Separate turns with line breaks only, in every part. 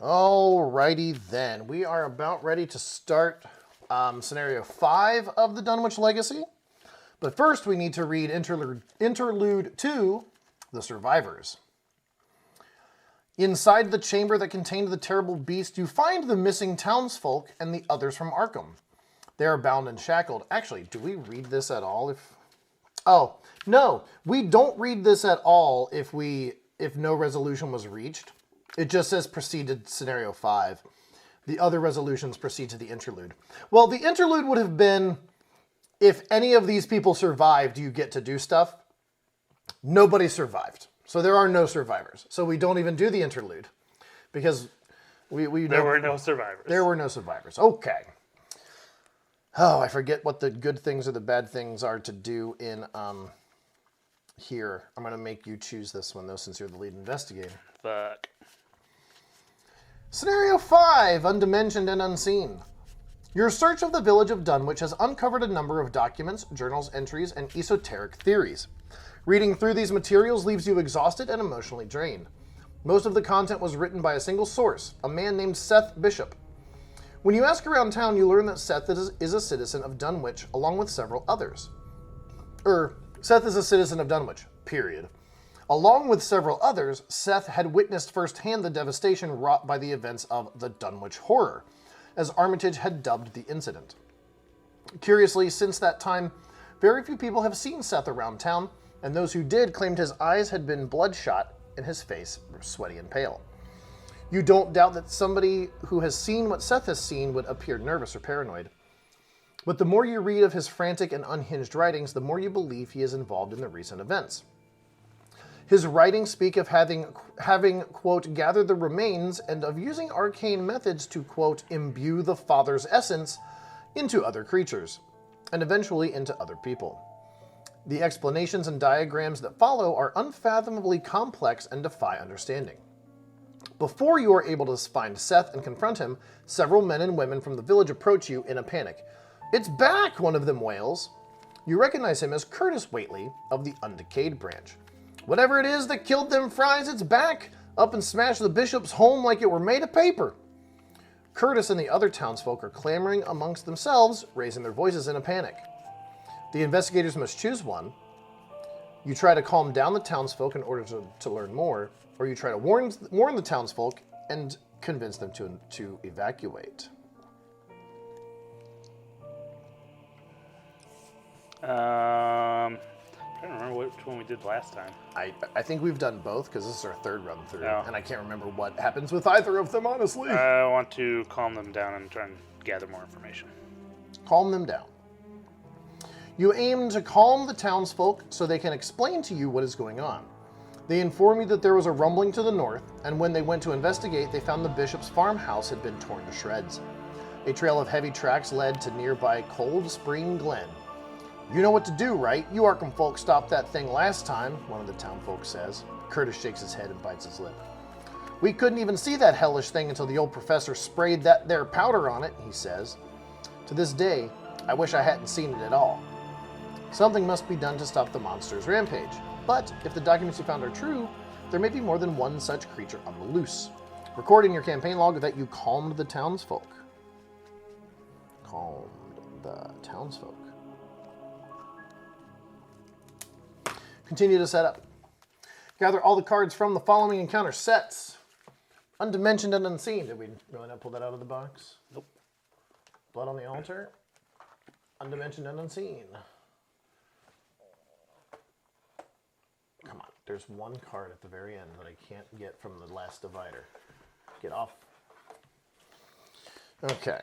Alrighty then. We are about ready to start scenario 5 of the Dunwich Legacy. But first we need to read Interlude 2, The Survivors. Inside the chamber that contained the terrible beast, you find the missing townsfolk and the others from Arkham. They are bound and shackled. Actually, do we read this at all? Oh, no. We don't read this at all if no resolution was reached. It just says proceed to scenario 5. The other resolutions proceed to the interlude. Well, the interlude would have been, if any of these people survived, you get to do stuff. Nobody survived. So there are no survivors. So we don't even do the interlude. Because there
were no survivors.
There were no survivors. Okay. Oh, I forget what the good things or the bad things are to do in here. I'm going to make you choose this one, though, since you're the lead investigator.
Fuck.
Scenario 5, Undimensioned and Unseen. Your search of the village of Dunwich has uncovered a number of documents, journals, entries, and esoteric theories. Reading through these materials leaves you exhausted and emotionally drained. Most of the content was written by a single source, a man named Seth Bishop. When you ask around town, you learn that Seth is a citizen of Dunwich, along with several others. Seth is a citizen of Dunwich, period. Along with several others, Seth had witnessed firsthand the devastation wrought by the events of the Dunwich Horror, as Armitage had dubbed the incident. Curiously, since that time, very few people have seen Seth around town, and those who did claimed his eyes had been bloodshot and his face sweaty and pale. You don't doubt that somebody who has seen what Seth has seen would appear nervous or paranoid. But the more you read of his frantic and unhinged writings, the more you believe he is involved in the recent events. His writings speak of having, quote, gathered the remains and of using arcane methods to, quote, imbue the Father's essence into other creatures, and eventually into other people. The explanations and diagrams that follow are unfathomably complex and defy understanding. Before you are able to find Seth and confront him, several men and women from the village approach you in a panic. "It's back!" one of them wails. You recognize him as Curtis Whately of the Undecayed branch. "Whatever it is that killed them fries, it's back! Up and smash the bishop's home like it were made of paper!" Curtis and the other townsfolk are clamoring amongst themselves, raising their voices in a panic. The investigators must choose one. You try to calm down the townsfolk in order to learn more, or you try to warn the townsfolk and convince them to evacuate.
I don't remember which one we did last time.
I think we've done both because this is our third run through, and I can't remember what happens with either of them, honestly.
I want to calm them down and try and gather more information.
Calm them down. You aim to calm the townsfolk so they can explain to you what is going on. They inform you that there was a rumbling to the north, and when they went to investigate, they found the bishop's farmhouse had been torn to shreds. A trail of heavy tracks led to nearby Cold Spring Glen. "You know what to do, right? You Arkham folk stopped that thing last time," one of the townfolk says. Curtis shakes his head and bites his lip. "We couldn't even see that hellish thing until the old professor sprayed that there powder on it," he says. "To this day, I wish I hadn't seen it at all. Something must be done to stop the monster's rampage. But if the documents you found are true, there may be more than one such creature on the loose. Record in your campaign log that you calmed the townsfolk." Calmed the townsfolk. Continue to set up. Gather all the cards from the following encounter sets. Undimensioned and Unseen. Did we really not pull that out of the box?
Nope.
Blood on the Altar. Undimensioned and Unseen. Come on. There's one card at the very end that I can't get from the last divider. Get off. Okay.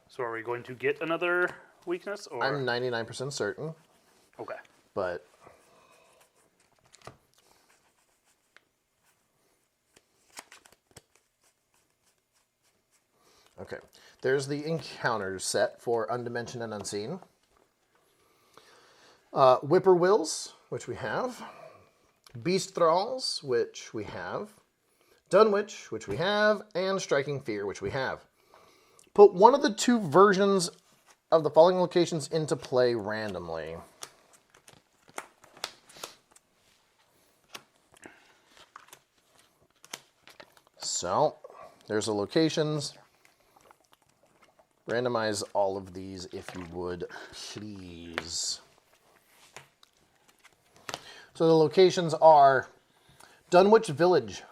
So are we going to get another weakness? Or?
I'm 99% certain.
Okay.
But okay, there's the encounters set for Undimensioned and Unseen. Whippoorwills, which we have. Beast Thralls, which we have. Dunwich, which we have. And Striking Fear, which we have. Put one of the two versions of the following locations into play randomly. So, there's the locations. Randomize all of these if you would, please. So the locations are Dunwich Village,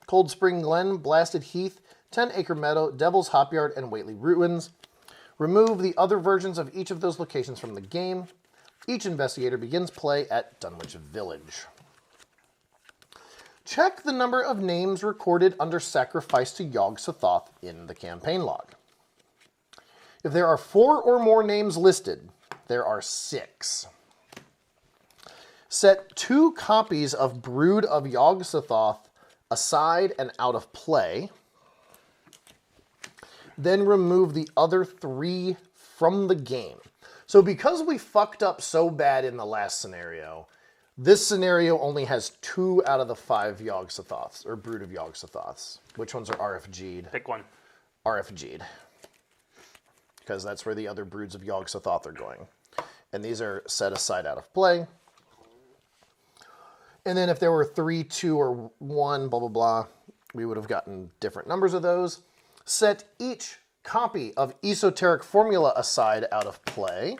Cold Spring Glen, Blasted Heath, 10 Acre Meadow, Devil's Hopyard, and Whately Ruins. Remove the other versions of each of those locations from the game. Each investigator begins play at Dunwich Village. Check the number of names recorded under Sacrifice to Yog-Sothoth in the campaign log. If there are 4 or more names listed, there are 6. Set 2 copies of Brood of Yog-Sothoth aside and out of play. Then remove the other 3 from the game. So because we fucked up so bad in the last scenario, this scenario only has 2 out of the 5 Yog-Sothoths, or Brood of Yog-Sothoths. Which ones are RFG'd?
Pick one.
RFG'd. Because that's where the other Broods of Yog-Sothoth are going. And these are set aside out of play. And then if there were 3, 2, or 1, blah, blah, blah, we would have gotten different numbers of those. Set each copy of Esoteric Formula aside out of play.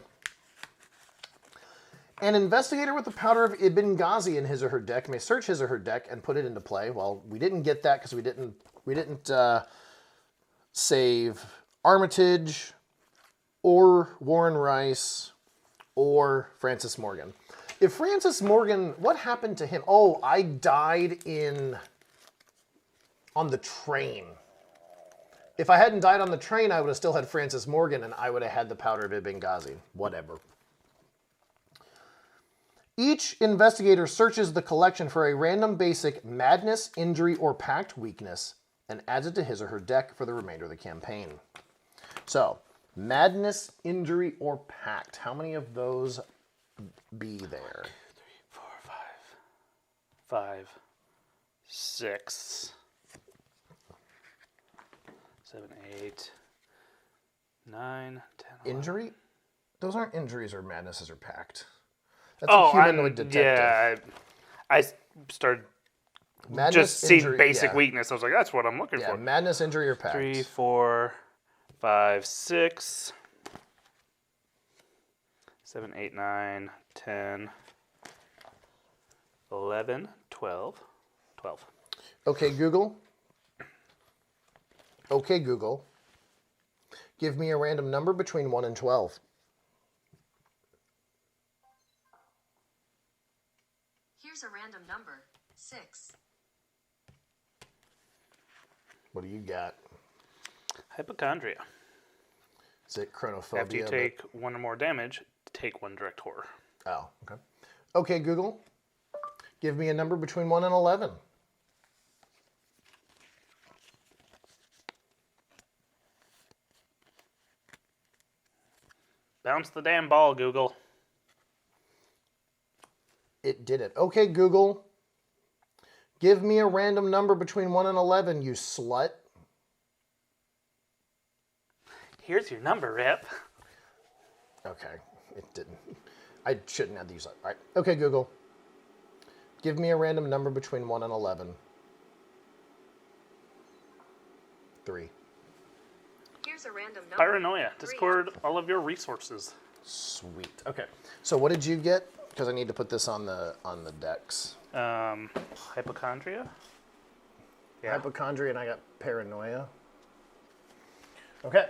An investigator with the Powder of Ibn Ghazi in his or her deck may search his or her deck and put it into play. Well, we didn't get that because we didn't save Armitage or Warren Rice or Francis Morgan. If Francis Morgan, what happened to him? Oh, I died on the train. If I hadn't died on the train, I would have still had Francis Morgan and I would have had the Powder of Ibn Ghazi. Whatever. Each investigator searches the collection for a random basic madness, injury, or pact weakness and adds it to his or her deck for the remainder of the campaign. So, madness, injury, or pact. How many of those be there?
1, 2, 3, 4, 5, 5, 6, 7, 8, 9, 10, 11.
Injury? Those aren't injuries or madnesses or pact. That's a humanoid detective.
Yeah, I started
Madness,
just seeing
injury,
basic
yeah.
weakness. I was like, that's what I'm looking
Yeah,
for.
madness, injury, or pact.
3, 4, 5, 6, 7, 8, 9, 10, 11, 12. 12.
Okay, Google. Okay, Google. Give me a random number between 1 and 12.
Here's a random number, 6.
What do you got?
Hypochondria.
Is it chronophobia?
After you take 1 or more damage, take 1 direct horror.
Oh, okay. Okay, Google. Give me a number between 1 and 11.
Bounce the damn ball, Google.
It did it. Okay, Google. Give me a random number between 1 and 11, you slut.
Here's your number, Rip.
Okay, it didn't. I shouldn't have these. All right. Okay, Google. Give me a random number between 1 and 11. 3.
Here's a random number.
Paranoia.
3.
Discord all of your resources.
Sweet. Okay. So what did you get? Because I need to put this on the decks.
Hypochondria? Yeah.
Hypochondria, and I got paranoia. Okay.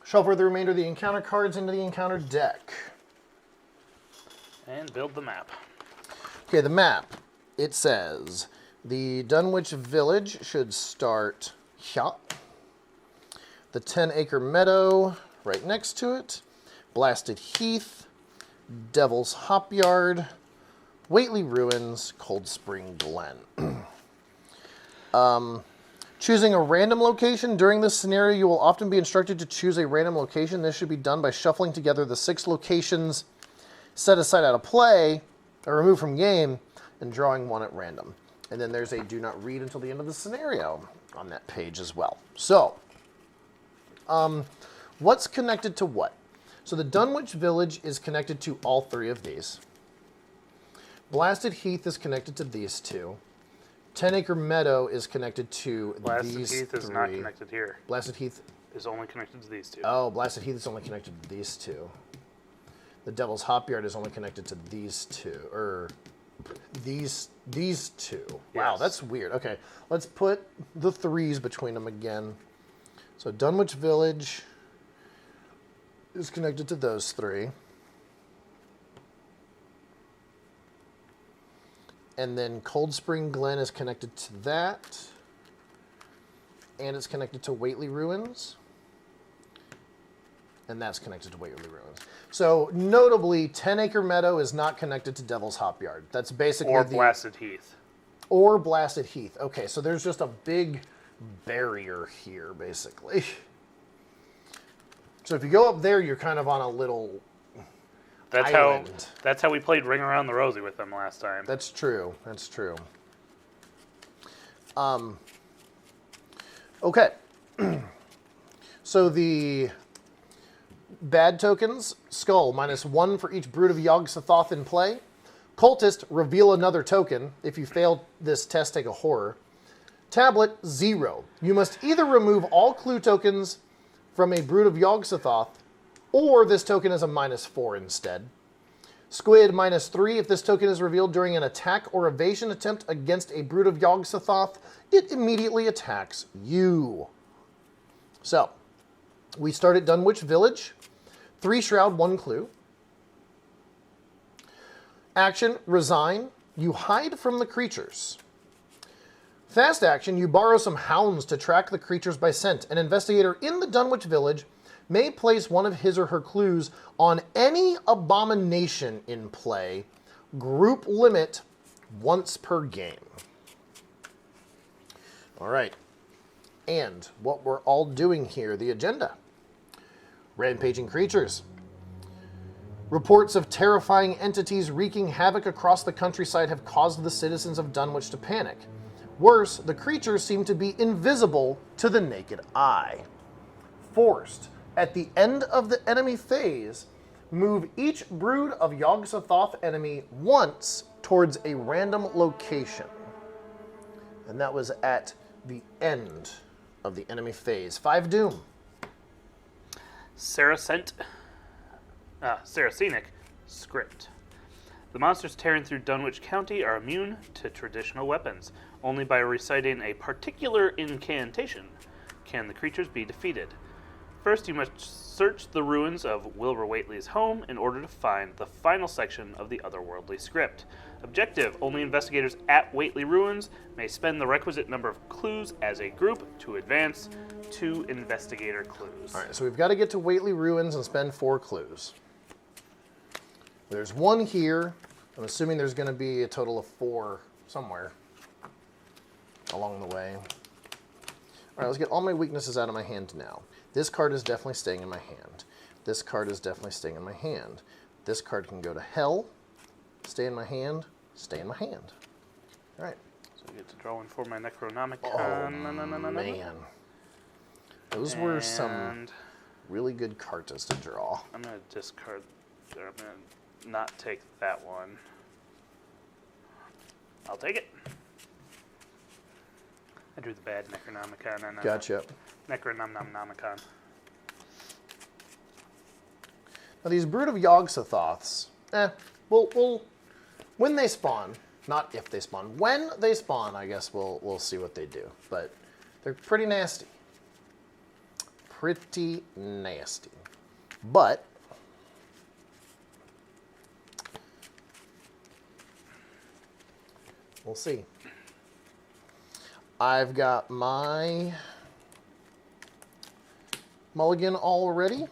Shuffle the remainder of the encounter cards into the encounter deck.
And build the map.
Okay, the map. It says the Dunwich Village should start here. The 10-acre meadow right next to it. Blasted Heath. Devil's Hopyard. Whately Ruins. Cold Spring Glen. Choosing a random location. During this scenario, you will often be instructed to choose a random location. This should be done by shuffling together the 6 locations set aside out of play, or removed from game, and drawing 1 at random. And then there's a do not read until the end of the scenario on that page as well. So, what's connected to what? So the Dunwich Village is connected to all 3 of these. Blasted Heath is connected to these 2. 10 Acre Meadow is connected to
Blasted
these
Heath
three.
is not connected here.
Blasted Heath.
Is only connected to these two.
Oh, Blasted Heath is only connected to these two. The Devil's Hopyard is only connected to these two, or these two. Wow,
Yes.
that's weird. Okay, let's put the 3s between them again. So Dunwich Village is connected to those 3. And then Cold Spring Glen is connected to that. And it's connected to Whately Ruins. And that's connected to Whately Ruins. So, notably, 10 Acre Meadow is not connected to Devil's Hopyard. That's basically
Or Blasted Heath.
Or Blasted Heath. Okay, so there's just a big barrier here, basically. So if you go up there, you're kind of on a little island.
That's how we played Ring Around the Rosie with them last time.
That's true. That's true. Okay. So the bad tokens, Skull, -1 for each Brood of Yog-Sothoth in play. Cultist, reveal another token. If you fail this test, take a horror. Tablet, 0. You must either remove all clue tokens from a Brood of Yog-Sothoth, or this token is a -4 instead. Squid, -3. If this token is revealed during an attack or evasion attempt against a Brood of Yog-Sothoth, it immediately attacks you. So, we start at Dunwich Village. 3 Shroud, 1 Clue. Action, Resign. You hide from the creatures. Fast action, you borrow some hounds to track the creatures by scent. An investigator in the Dunwich Village may place one of his or her clues on any abomination in play. Group limit once per game. All right. And what we're all doing here, the agenda. Rampaging creatures. Reports of terrifying entities wreaking havoc across the countryside have caused the citizens of Dunwich to panic. Worse, the creatures seem to be invisible to the naked eye. Forced, at the end of the enemy phase, move each Brood of Yog-Sothoth enemy once towards a random location. And that was at the end of the enemy phase. 5 Doom.
Saracenic script. The monsters tearing through Dunwich County are immune to traditional weapons. Only by reciting a particular incantation can the creatures be defeated. First, you must search the ruins of Wilbur Whately's home in order to find the final section of the otherworldly script. Objective: only investigators at Whately Ruins may spend the requisite number of clues as a group to advance 2 investigator clues.
All right, so we've got to get to Whately Ruins and spend 4 clues. There's 1 here. I'm assuming there's going to be a total of 4 somewhere along the way. All right, let's get all my weaknesses out of my hand now. This card is definitely staying in my hand. This card is definitely staying in my hand. This card can go to hell, stay in my hand, stay in my hand. All right.
So I get to draw one for my Necronomicon.
Oh, man. Those were some really good cartas to draw.
I'm going to discard, or I'm going to not take that one. I'll take it. I drew the bad Necronomicon.
Gotcha.
Necronomicon.
Now these Brood of Yog-Sothoths, we'll when they spawn, not if they spawn, when they spawn, I guess we'll see what they do. But they're pretty nasty. Pretty nasty. But we'll see. I've got my mulligan all ready.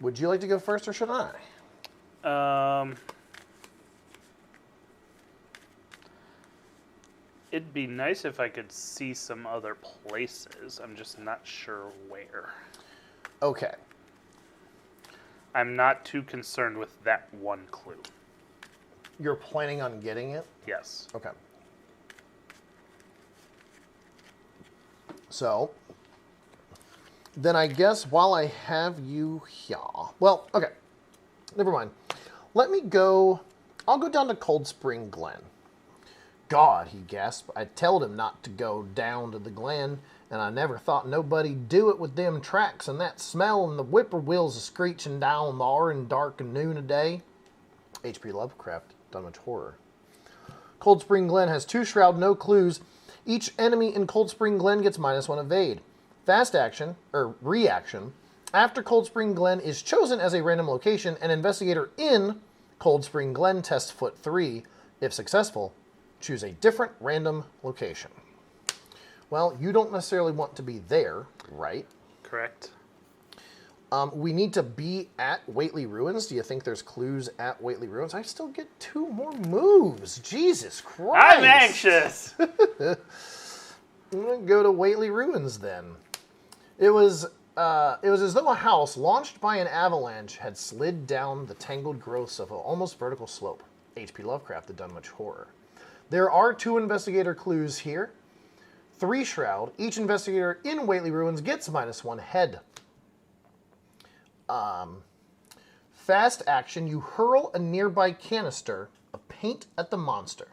Would you like to go first, or should I?
It'd be nice if I could see some other places. I'm just not sure where.
Okay.
I'm not too concerned with that one clue.
You're planning on getting it?
Yes.
Okay. So, then I guess while I have you here... Well, okay. Never mind. Let me go... I'll go down to Cold Spring Glen. God, he gasped. I telled him not to go down to the glen, and I never thought nobody'd do it with them tracks and that smell and the whippoorwills a-screeching down thar in dark and noon a day. H.P. Lovecraft, Dunwich Horror. Cold Spring Glen has 2 shroud, no clues. Each enemy in Cold Spring Glen gets -1 evade. Fast action, or reaction. After Cold Spring Glen is chosen as a random location, an investigator in Cold Spring Glen tests Foot 3. If successful, choose a different random location. Well, you don't necessarily want to be there, right?
Correct.
We need to be at Whately Ruins. Do you think there's clues at Whately Ruins? I still get 2 more moves. Jesus Christ.
I'm anxious.
I'm going to go to Whately Ruins then. It was as though a house launched by an avalanche had slid down the tangled growths of an almost vertical slope. H.P. Lovecraft, The Dunwich Horror. There are 2 investigator clues here. 3 shroud. Each investigator in Whately Ruins gets -1 head. Fast action, you hurl a nearby canister of paint at the monster.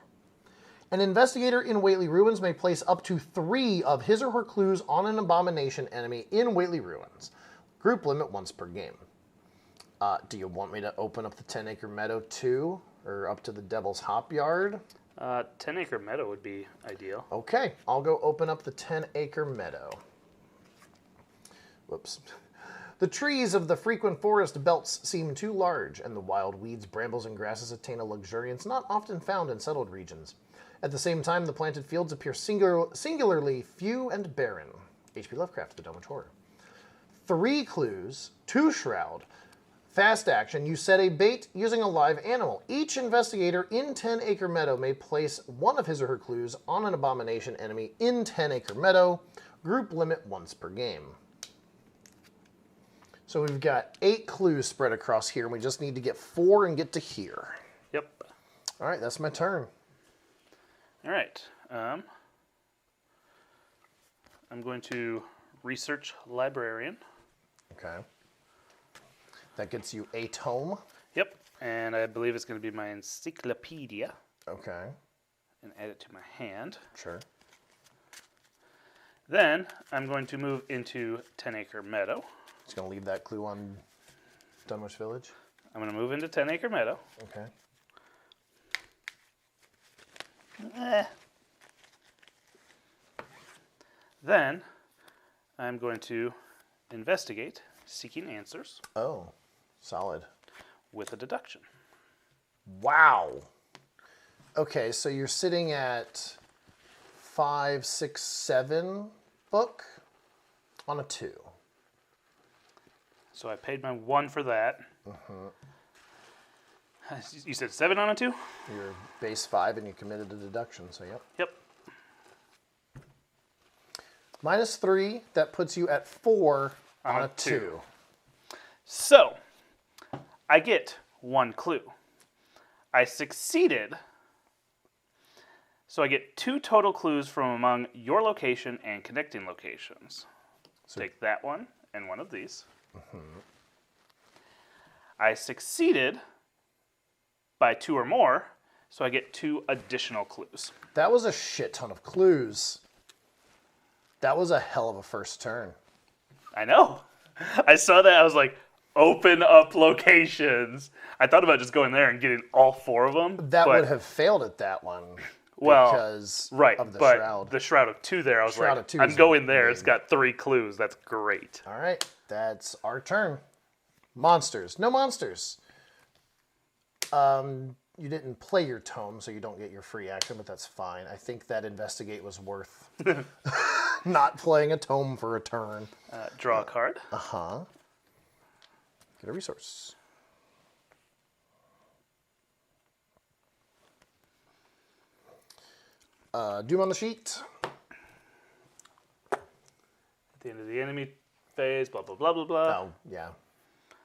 An investigator in Whately Ruins may place up to 3 of his or her clues on an abomination enemy in Whately Ruins. Group limit once per game. Do you want me to open up the 10-acre meadow too? Or up to the Devil's Hop Yard?
10-acre meadow would be ideal.
Okay, I'll go open up the 10-acre meadow. Whoops. The trees of the frequent forest belts seem too large, and the wild weeds, brambles, and grasses attain a luxuriance not often found in settled regions. At the same time, the planted fields appear singularly few and barren. H.P. Lovecraft, The Dunwich Horror. 3 clues, 2 shroud. Fast action, you set a bait using a live animal. Each investigator in 10-acre meadow may place 1 of his or her clues on an abomination enemy in 10-acre meadow. Group limit once per game. So we've got 8 clues spread across here, and we just need to get 4 and get to here.
Yep.
All right, that's my turn.
All right. I'm going to research librarian.
Okay. That gets you a tome.
Yep. And I believe it's going to be my encyclopedia.
Okay.
And add it to my hand.
Sure.
Then I'm going to move into 10-acre meadow.
Just going to leave that clue on Dunwich Village.
I'm going to move into 10-acre meadow.
Okay.
Then I'm going to investigate, seeking answers.
Oh, solid.
With a deduction.
Wow. Okay, so you're sitting at 5, 6, 7 book on a 2.
So I paid my 1 for that. You said 7 on a 2?
You're base 5 and you committed a deduction, so yep.
Yep.
-3, that puts you at 4 on a 2.
So, I get 1 clue. I succeeded, so I get 2 total clues from among your location and connecting locations. So take that one and 1 of these. I succeeded by 2 or more, so I get 2 additional clues.
That was a shit ton of clues. That was a hell of a first turn.
I know. I saw that. I was like, open up locations. I thought about just going there and getting all 4 of them.
That would have failed at that one.
Well,
because
right,
of the
but
shroud.
the Shroud of 2 there, I was
Shroud
like,
of 2
I'm
is
going there.
big.
It's got 3 clues. That's great.
All right, that's our turn. Monsters. No monsters. You didn't play your tome, so you don't get your free action, but that's fine. I think that investigate was worth not playing a tome for a turn.
Draw a card.
Get a resource. Doom on the sheet.
At the end of the enemy phase, blah, blah, blah, blah, blah.
Oh, yeah.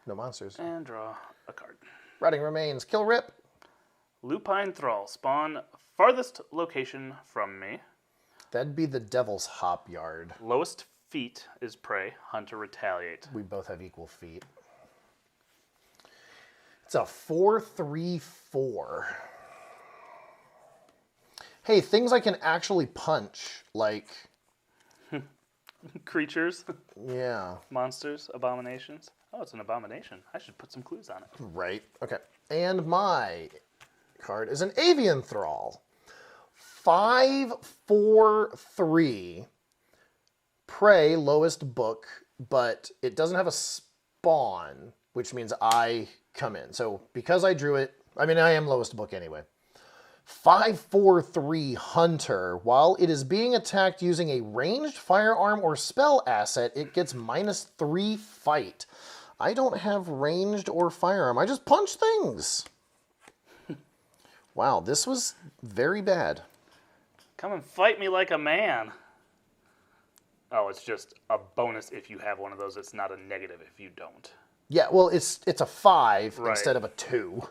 No monsters.
And draw a card.
Rotting Remains. Kill Rip.
Lupine Thrall. Spawn farthest location from me.
That'd be the Devil's Hop Yard.
Lowest feet is prey. Hunt or retaliate.
We both have equal feet. It's a 4-3-4. Hey, things I can actually punch, like,
Creatures,
yeah,
monsters, abominations. Oh, it's an abomination. I should put some clues on it.
right. Okay. And my card is an avian thrall. 5/4/3. Prey, lowest book, but it doesn't have a spawn, which means I come in. So because I drew it, I mean, I am lowest book anyway. 5/4/3 Hunter. While it is being attacked using a ranged firearm or spell asset, it gets -3 fight. I don't have ranged or firearm. I just punch things. Wow, this was very bad.
Come and fight me like a man. Oh, it's just a bonus if you have one of those. It's not a negative if you don't.
Yeah, well, it's a 5
Right.
instead of a 2.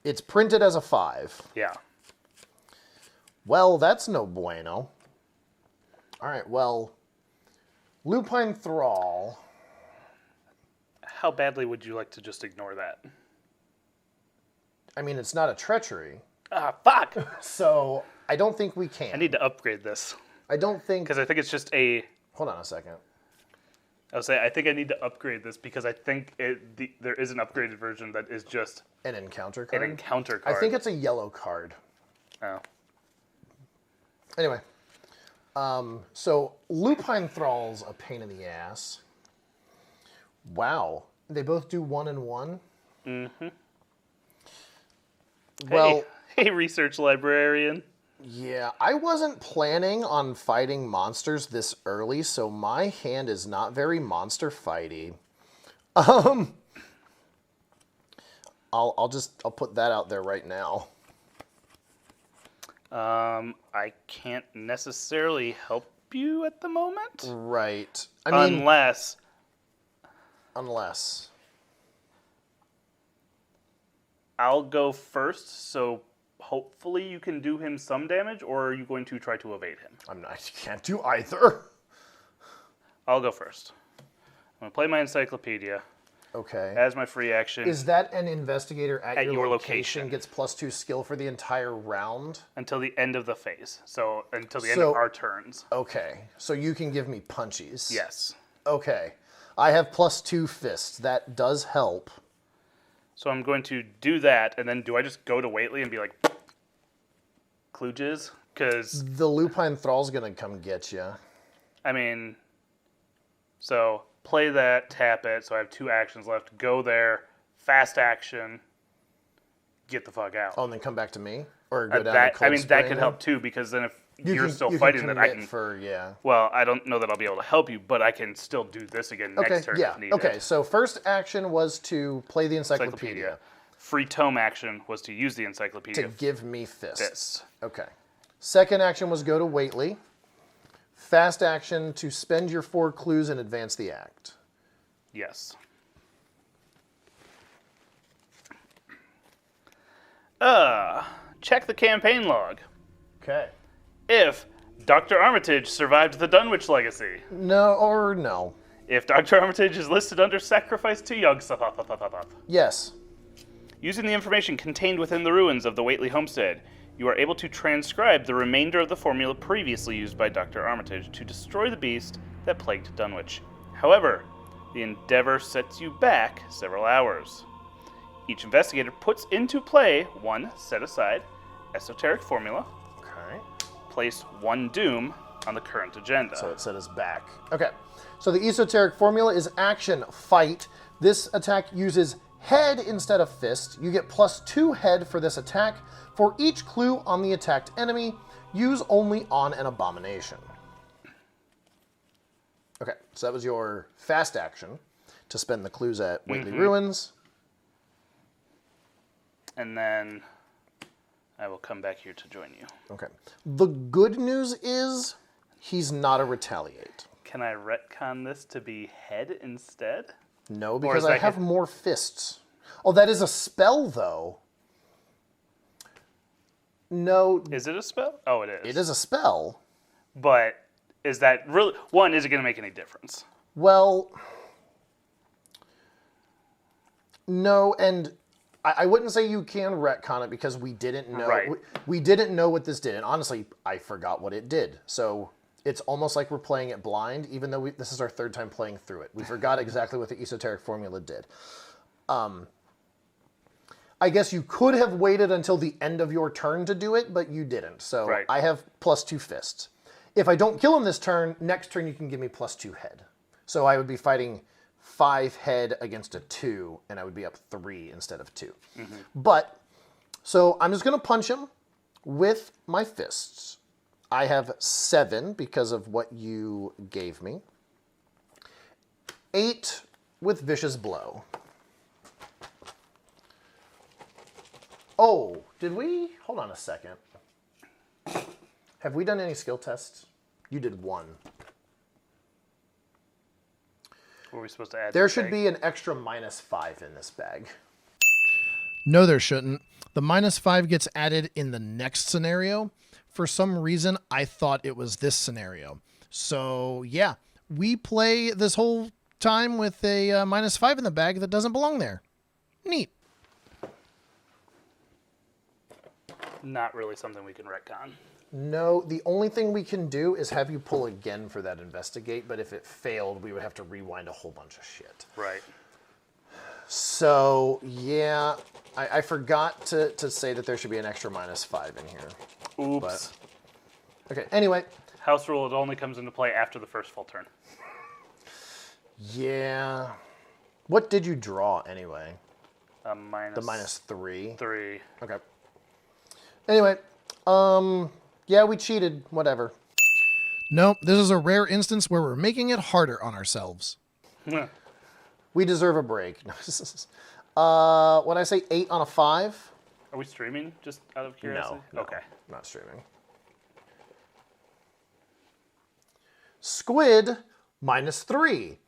It's printed as a 5.
Yeah.
Well, that's no bueno. All right, well, Lupine Thrall.
How badly would you like to just ignore that?
I mean, it's not a treachery,
Ah, fuck!
so I don't think we
I
can.
need to upgrade this.
I don't think...
Because I think it's just a...
Hold on a second.
I would say I think I need to upgrade this because I think there is an upgraded version that is just
An encounter card?
an encounter card.
I think it's a yellow card.
Oh.
Anyway, so Lupine Thrall's a pain in the ass. Wow. They both do 1 and 1? Mm-hmm. Well,
Hey, research librarian.
yeah, I wasn't planning on fighting monsters this early, so my hand is not very monster fighty. I'll put that out there right now.
I can't necessarily help you at the moment.
Right. I mean,
Unless I'll go first, so hopefully you can do him some damage, or are you going to try to evade him?
I can't do either.
I'll go first. I'm going to play my encyclopedia
Okay.
as my free action
Is that an investigator at
your
location
location.
gets +2 skill for the entire round?
until the end of the phase. So until the end of our turns.
Okay, so you can give me punchies.
Yes.
Okay. I have +2 fists. That does help.
So I'm going to do that, and then do I just go to Whately and be like, klooges? Because,
The Lupine Thrall's gonna come get you.
I mean, so play that, tap it, so I have 2 actions left. Go there, fast action, get the fuck out.
Oh, and then come back to me? Or go down to
that,
Cold
I mean, that
Spring?
could help too, because then if
You
you're
can-
still
you
fighting, then I
commit
can.
for, yeah.
Well, I don't know that I'll be able to help you, but I can still do this again
Okay,
next turn
yeah.
if needed.
Okay, so first action was to play the encyclopedia.
Free tome action was to use the encyclopedia.
To give me fists.
Fists.
Okay. Second action was go to Whately. Fast action to spend your 4 clues and advance the act.
Yes. Check the campaign log.
Okay.
If Dr. Armitage survived the Dunwich legacy.
No, or no.
If Dr. Armitage is listed under sacrifice to Yugg.
Yes.
Using the information contained within the ruins of the Whately homestead, you are able to transcribe the remainder of the formula previously used by Dr. Armitage to destroy the beast that plagued Dunwich. However, the endeavor sets you back several hours. Each investigator puts into play 1 set-aside esoteric formula,
Okay.
place 1 doom on the current agenda.
So it set us back. Okay. So the esoteric formula is action, fight. This attack uses head instead of fist. You get +2 head for this attack. For each clue on the attacked enemy, use only on an abomination. Okay, so that was your fast action to spend the clues at Whately Ruins.
And then I will come back here to join you.
Okay. The good news is he's not a retaliate.
Can I retcon this to be head instead?
No,
is
because I
that
have more fists. Oh, that is a spell, though. No,
Is it a spell? Oh, it is.
it is a spell.
But is that really... One, is it going to make any difference?
Well, no, and I wouldn't say you can retcon it because we didn't know.
Right.
We didn't know what this did, and honestly, I forgot what it did. So it's almost like we're playing it blind, even though this is our third time playing through it. We forgot exactly what the esoteric formula did. I guess you could have waited until the end of your turn to do it, but you didn't. So
Right.
I have +2 fists. If I don't kill him this turn, next turn you can give me +2 head. So I would be fighting 5 head against a 2, and I would be up 3 instead of 2. But, so I'm just going to punch him with my fists. I have 7 because of what you gave me. 8 with Vicious Blow. Oh, did we? Hold on a second. Have we done any skill tests? You did 1.
Were we supposed to add?
There should be an extra -5 in this bag.
No, there shouldn't. The -5 gets added in the next scenario. For some reason, I thought it was this scenario. So, yeah, we play this whole time with a -5 in the bag that doesn't belong there. Neat.
Not really something we can retcon.
No, the only thing we can do is have you pull again for that investigate, but if it failed, we would have to rewind a whole bunch of shit.
Right.
So, yeah, I forgot to say that there should be an extra -5 in here.
Oops.
But, okay, anyway.
House rule, it only comes into play after the first full turn.
Yeah. What did you draw anyway?
A minus.
The -3?
3.
Okay. Anyway, yeah, we cheated. Whatever.
No, this is a rare instance where we're making it harder on ourselves.
We deserve a break. What I say, 8 on a 5?
Are we streaming, just out of curiosity?
No,
Okay.
not streaming. Squid, -3.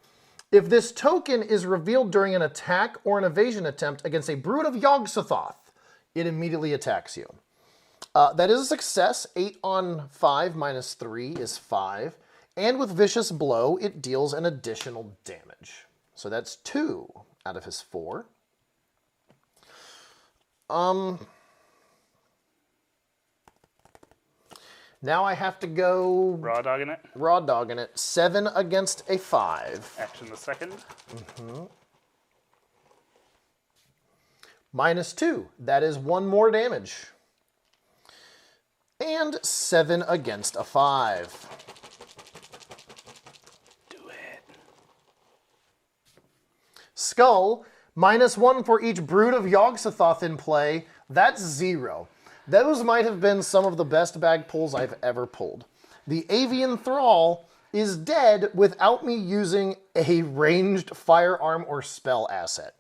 If this token is revealed during an attack or an evasion attempt against a brood of Yog-Sothoth, it immediately attacks you. That is a success. 8 on 5 -3 is 5. And with Vicious Blow, it deals an additional damage. So that's 2 out of his 4. Now I have to go
Raw dogging it.
raw dogging it. 7 against a 5.
Action the second.
-2. That is 1 more damage. And 7 against a 5.
Do it.
Skull, -1 for each brood of Yog-Sothoth in play. That's 0. Those might have been some of the best bag pulls I've ever pulled. The Avian Thrall is dead without me using a ranged firearm or spell asset,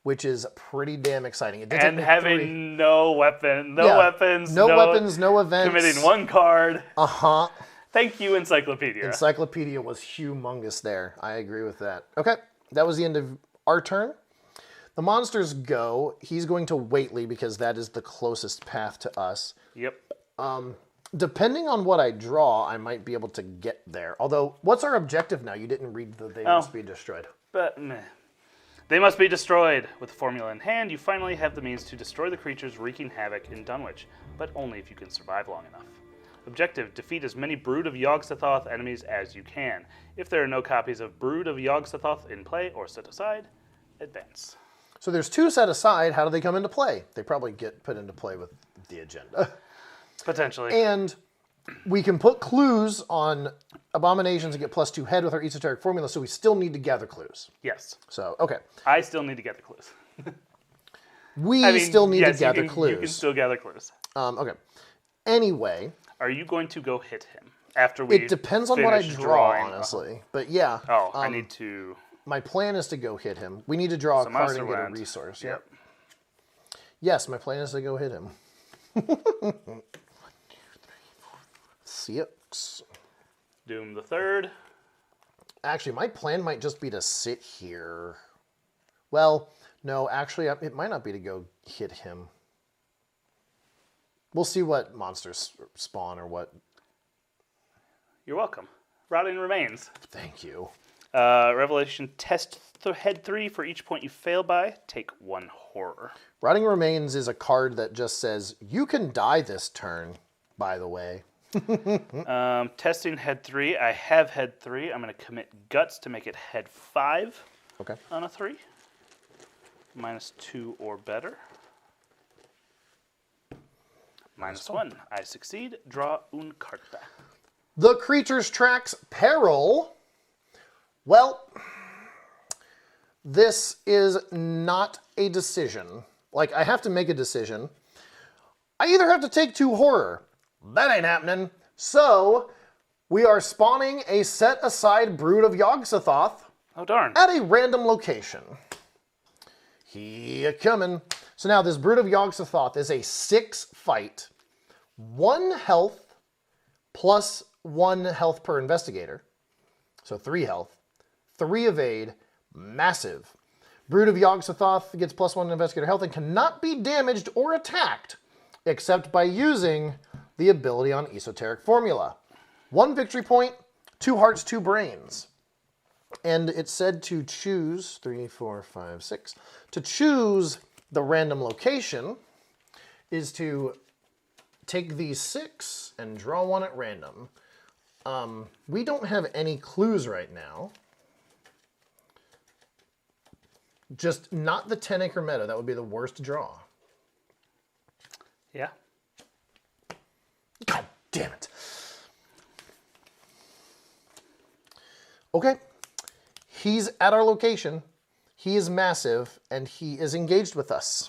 which is pretty damn exciting. It did
And
take me
having
3.
no weapon,
Yeah,
weapons,
no weapons, no events.
Committing 1 card.
Uh-huh.
Thank you, Encyclopedia.
Encyclopedia was humongous there. I agree with that. Okay, that was the end of our turn. The monsters go. He's going to Waitley because that is the closest path to us.
Yep.
Depending on what I draw, I might be able to get there. Although, what's our objective now? You didn't read the they must be destroyed.
But meh. They must be destroyed. With the formula in hand, you finally have the means to destroy the creatures wreaking havoc in Dunwich, but only if you can survive long enough. Objective, defeat as many Brood of Yog-Sothoth enemies as you can. If there are no copies of Brood of Yog-Sothoth in play or set aside, advance.
So there's 2 set aside. How do they come into play? They probably get put into play with the agenda.
Potentially.
And we can put clues on Abominations and get +2 head with our esoteric formula, so we still need to gather clues.
Yes.
So, okay.
I still need to gather clues.
We still need to gather clues.
You can still gather clues.
Okay. Anyway,
Are you going to go hit him after we
it depends on what I
finish
draw,
drawing?
honestly. But yeah.
Oh, I need to...
My plan is to go hit him. We need to draw a card
monster
and get a
went.
resource.
Yep.
Yes, my plan is to go hit him. 6.
Doom the third.
Actually, my plan might just be to sit here. Well, no, actually, it might not be to go hit him. We'll see what monsters spawn or what.
You're welcome. Rotting remains.
Thank you.
Revelation test head 3 for each point you fail by. Take 1 horror.
Rotting Remains is a card that just says, you can die this turn, by the way.
Testing head 3. I have head 3. I'm going to commit Guts to make it head 5
Okay.
on a 3. -2 or better. -1. I succeed. Draw un carta.
The Creature's Tracks Peril. Well, this is not a decision. Like, I have to make a decision. I either have to take 2 horror. That ain't happening. So, we are spawning a set-aside Brood of Yog-Sothoth
Oh, darn.
at a random location. He a-comin'. So now this Brood of Yog-Sothoth is a 6 fight, 1 health plus 1 health per investigator. So 3 health, 3 evade, massive. Brood of Yog-Sothoth gets +1 investigator health and cannot be damaged or attacked except by using the ability on Esoteric Formula. 1 victory point, 2 hearts, 2 brains. And it said to choose 3, 4, 5, 6. To choose the random location is to take these 6 and draw 1 at random. We don't have any clues right now. Just not the 10-acre meadow. That would be the worst draw.
Yeah.
God damn it. Okay. He's at our location. He is massive, and he is engaged with us.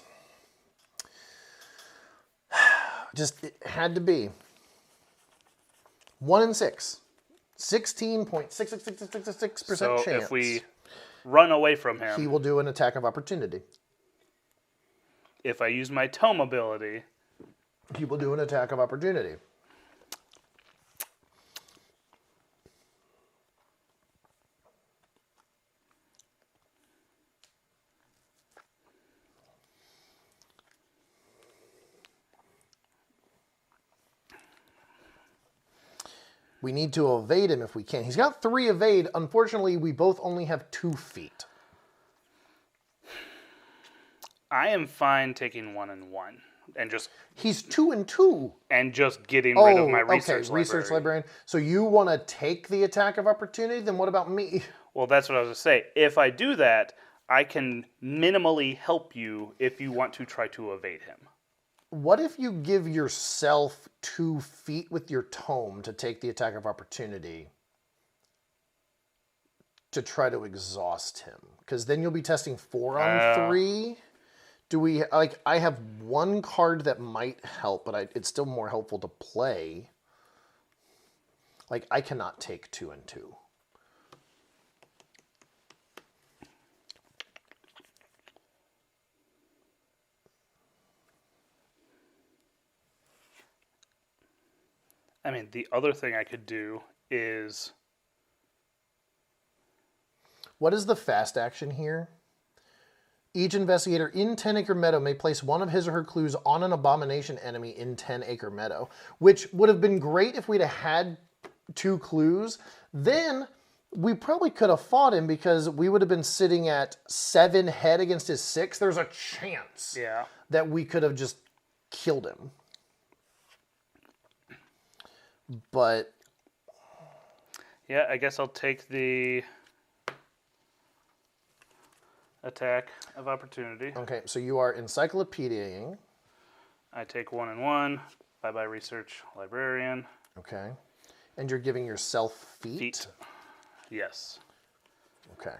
Just, it had to be. 1 in 6. 16.66666%
So
chance.
if we run away from him,
he will do an attack of opportunity.
if I use my tome ability,
He will do an attack of opportunity. We need to evade him if we can. He's got 3 evade. Unfortunately, we both only have 2 feet.
I am fine taking 1 and 1 and just
He's 2 and 2.
getting rid of my research library.
Research librarian. So you want to take the attack of opportunity? Then what about me?
Well, that's what I was going to say. If I do that, I can minimally help you if you want to try to evade him.
What if you give yourself 2 feet with your tome to take the attack of opportunity to try to exhaust him? Because then you'll be testing 4 on 3. Do we, like, I have 1 card that might help, but it's still more helpful to play. Like, I cannot take 2 and 2.
I mean, the other thing I could do is...
What is the fast action here? Each investigator in 10-acre meadow may place 1 of his or her clues on an abomination enemy in 10-acre meadow, which would have been great if we'd have had 2 clues. Then we probably could have fought him because we would have been sitting at 7 head against his 6. There's a chance that we could have just killed him. But
yeah, I guess I'll take the attack of opportunity.
okay, so you are encyclopediaing.
I take 1 and 1. Bye-bye research librarian.
Okay. And you're giving yourself feet?
Yes.
Okay.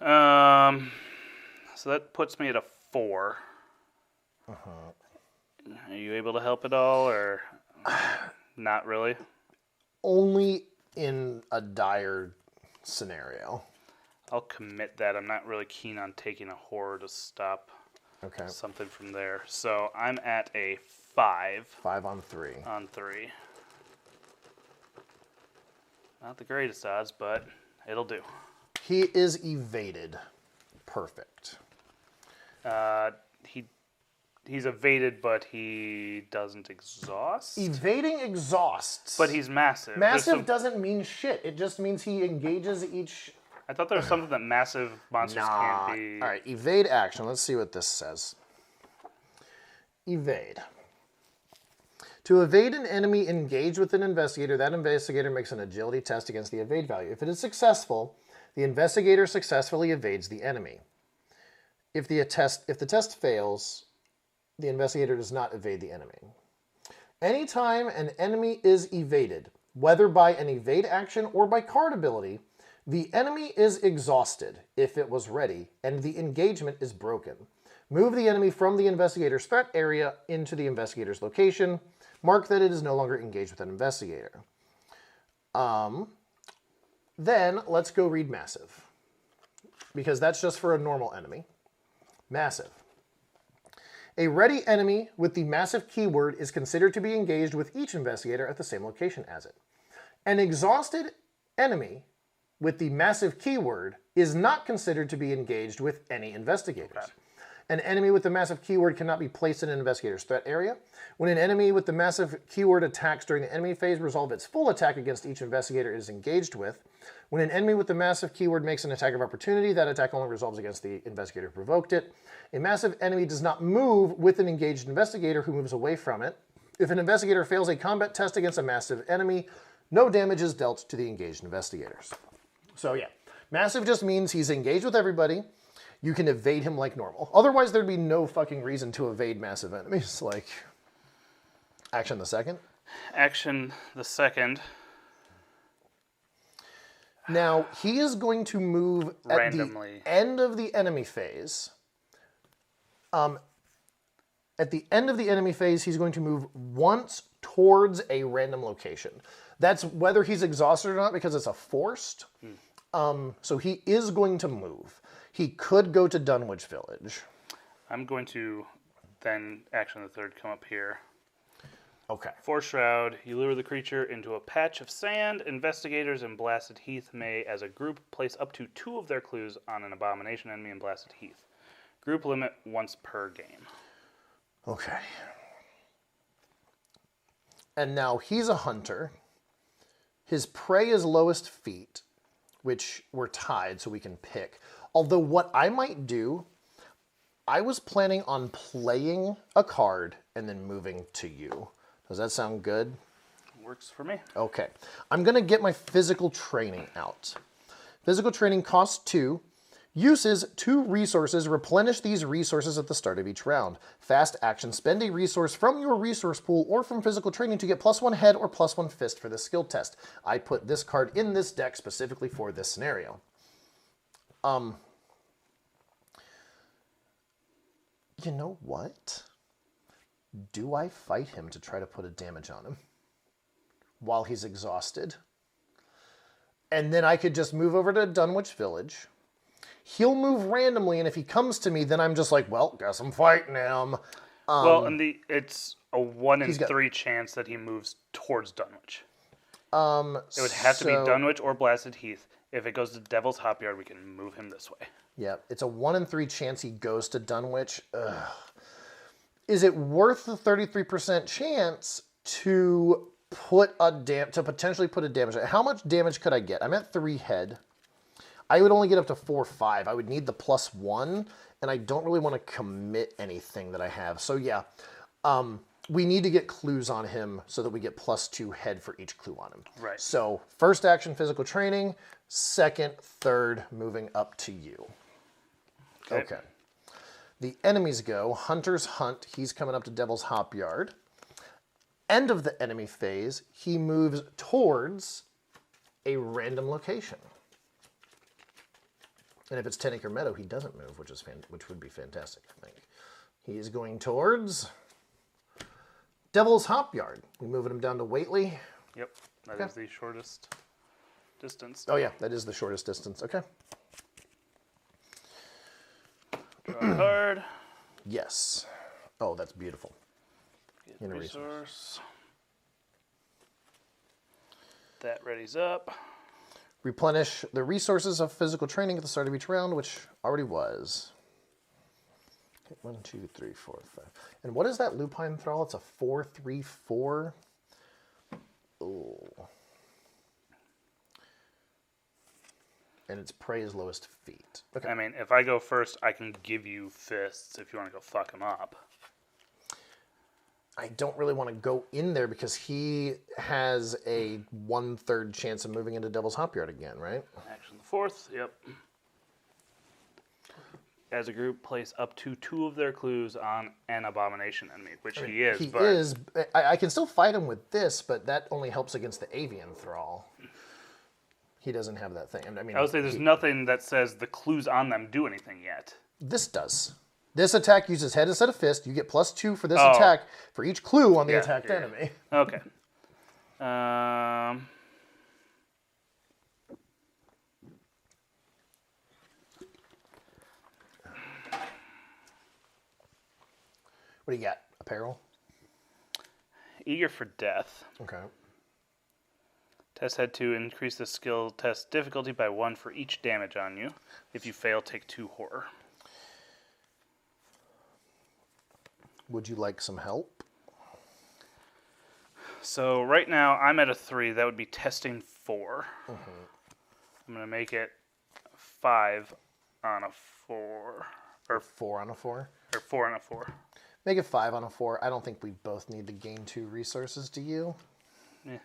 So that puts me at a 4. Are you able to help at all, or not really?
Only in a dire scenario.
I'll commit that. I'm not really keen on taking a horror to stop
Okay.
something from there. So I'm at a 5
5 on 3.
on 3. Not the greatest odds, but it'll do.
He is evaded. Perfect.
He he's evaded, but he doesn't exhaust.
Evading exhausts.
But he's massive.
Massive doesn't mean shit. It just means he engages each...
I thought there was something that massive monsters can't be.
All right, evade action. Let's see what this says. Evade. To evade an enemy engaged with an investigator, that investigator makes an agility test against the evade value. If it is successful, the investigator successfully evades the enemy. If the test fails, the investigator does not evade the enemy. Anytime an enemy is evaded, whether by an evade action or by card ability, the enemy is exhausted if it was ready, and the engagement is broken. Move the enemy from the investigator's threat area into the investigator's location. Mark that it is no longer engaged with an investigator. Then let's go read Massive, because that's just for a normal enemy. Massive. A ready enemy with the Massive keyword is considered to be engaged with each investigator at the same location as it. An exhausted enemy with the Massive keyword is not considered to be engaged with any investigators. Okay. An enemy with the Massive keyword cannot be placed in an investigator's threat area. When an enemy with the Massive keyword attacks during the enemy phase, resolve its full attack against each investigator it is engaged with. When an enemy with the Massive keyword makes an attack of opportunity, that attack only resolves against the investigator who provoked it. A Massive enemy does not move with an engaged investigator who moves away from it. If an investigator fails a combat test against a Massive enemy, no damage is dealt to the engaged investigators. So yeah, Massive just means he's engaged with everybody. You can evade him like normal. Otherwise, there'd be no fucking reason to evade Massive enemies. Like, action the second.
Action the second.
Now, he is going to move
randomly
at the end of the enemy phase. At the end of the enemy phase, he's going to move once towards a random location. That's whether he's exhausted or not, because it's a forced. So he is going to move. He could go to Dunwich Village.
I'm going to then action the third, come up here.
Okay.
Force Shroud. You lure the creature into a patch of sand. Investigators in Blasted Heath may, as a group, place up to 2 of their clues on an Abomination enemy in Blasted Heath. Group limit once per game.
Okay. And now he's a hunter. His prey is lowest feet, which we're tied, so we can pick. Although what I might do, I was planning on playing a card and then moving to you. Does that sound good?
Works for me.
Okay. I'm going to get my physical training out. Physical training costs 2. Uses 2 resources. Replenish these resources at the start of each round. Fast action. Spend a resource from your resource pool or from physical training to get +1 head or +1 fist for this skill test. I put this card in this deck specifically for this scenario. You know what? Do I fight him to try to put a damage on him while he's exhausted? And then I could just move over to Dunwich Village. He'll move randomly, and if he comes to me, then I'm just like, well, guess I'm fighting him.
Well, and it's a 1 in 3 chance that he moves towards Dunwich. It would have to be Dunwich or Blasted Heath. If it goes to Devil's Hop Yard, we can move him this way.
Yeah, it's a 1 in 3 chance he goes to Dunwich. Ugh. Is it worth the 33% chance to potentially put a damage? How much damage could I get? I'm at 3 head. I would only get up to 4 or 5. I would need the +1, and I don't really want to commit anything that I have. So yeah, we need to get clues on him so that we get +2 head for each clue on him.
Right.
So first action, physical training. Second, third, moving up to you. Okay. The enemies go. Hunters hunt. He's coming up to Devil's Hop Yard. End of the enemy phase, he moves towards a random location. And if it's 10 Acre Meadow, he doesn't move, which would be fantastic, I think. He is going towards Devil's Hop Yard. We moving him down to Whately.
Yep, that is the shortest distance.
Oh yeah, that is the shortest distance. Okay.
Draw a card.
Yes. Oh, that's beautiful.
Get resource. That readies up.
Replenish the resources of physical training at the start of each round, which already was. 1, 2, 3, 4, 5. And what is that lupine thrall? It's a 4/3/4. Oh. And its prey is lowest feet. Okay.
I mean, if I go first, I can give you fists if you want to go fuck him up.
I don't really want to go in there because he has a 1/3 chance of moving into Devil's Hop Yard again, right?
Action the 4th, yep. As a group, place up to 2 of their clues on an abomination enemy, which he is.
He is. I can still fight him with this, but that only helps against the avian thrall. He doesn't have that thing. I mean,
I would say there's nothing that says the clues on them do anything yet.
This does. This attack uses head instead of fist. You get +2 for this attack for each clue on the attacked enemy.
Okay.
What do you got? Apparel?
Eager for death.
Okay.
Test had to increase the skill test difficulty by 1 for each damage on you. If you fail, take 2 horror.
Would you like some help?
So right now I'm at a 3. That would be testing 4. I'm going to make it 5 on a 4.
Or 4 on a 4?
Or 4 on a 4.
Make it 5 on a 4. I don't think we both need to gain 2 resources, do you?
Yeah.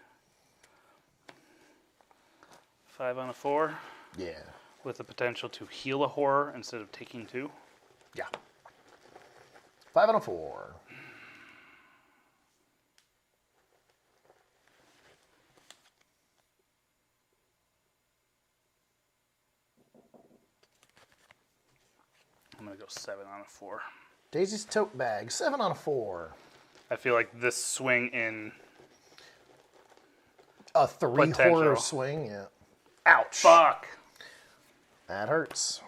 5 on a 4.
Yeah.
With the potential to heal a horror instead of taking 2.
Yeah. 5 on a 4.
I'm going to go 7 on a 4.
Daisy's tote bag, 7 on a 4.
I feel like this swing in
A 3
potential.
horror swing, yeah. Ouch.
Fuck.
That hurts.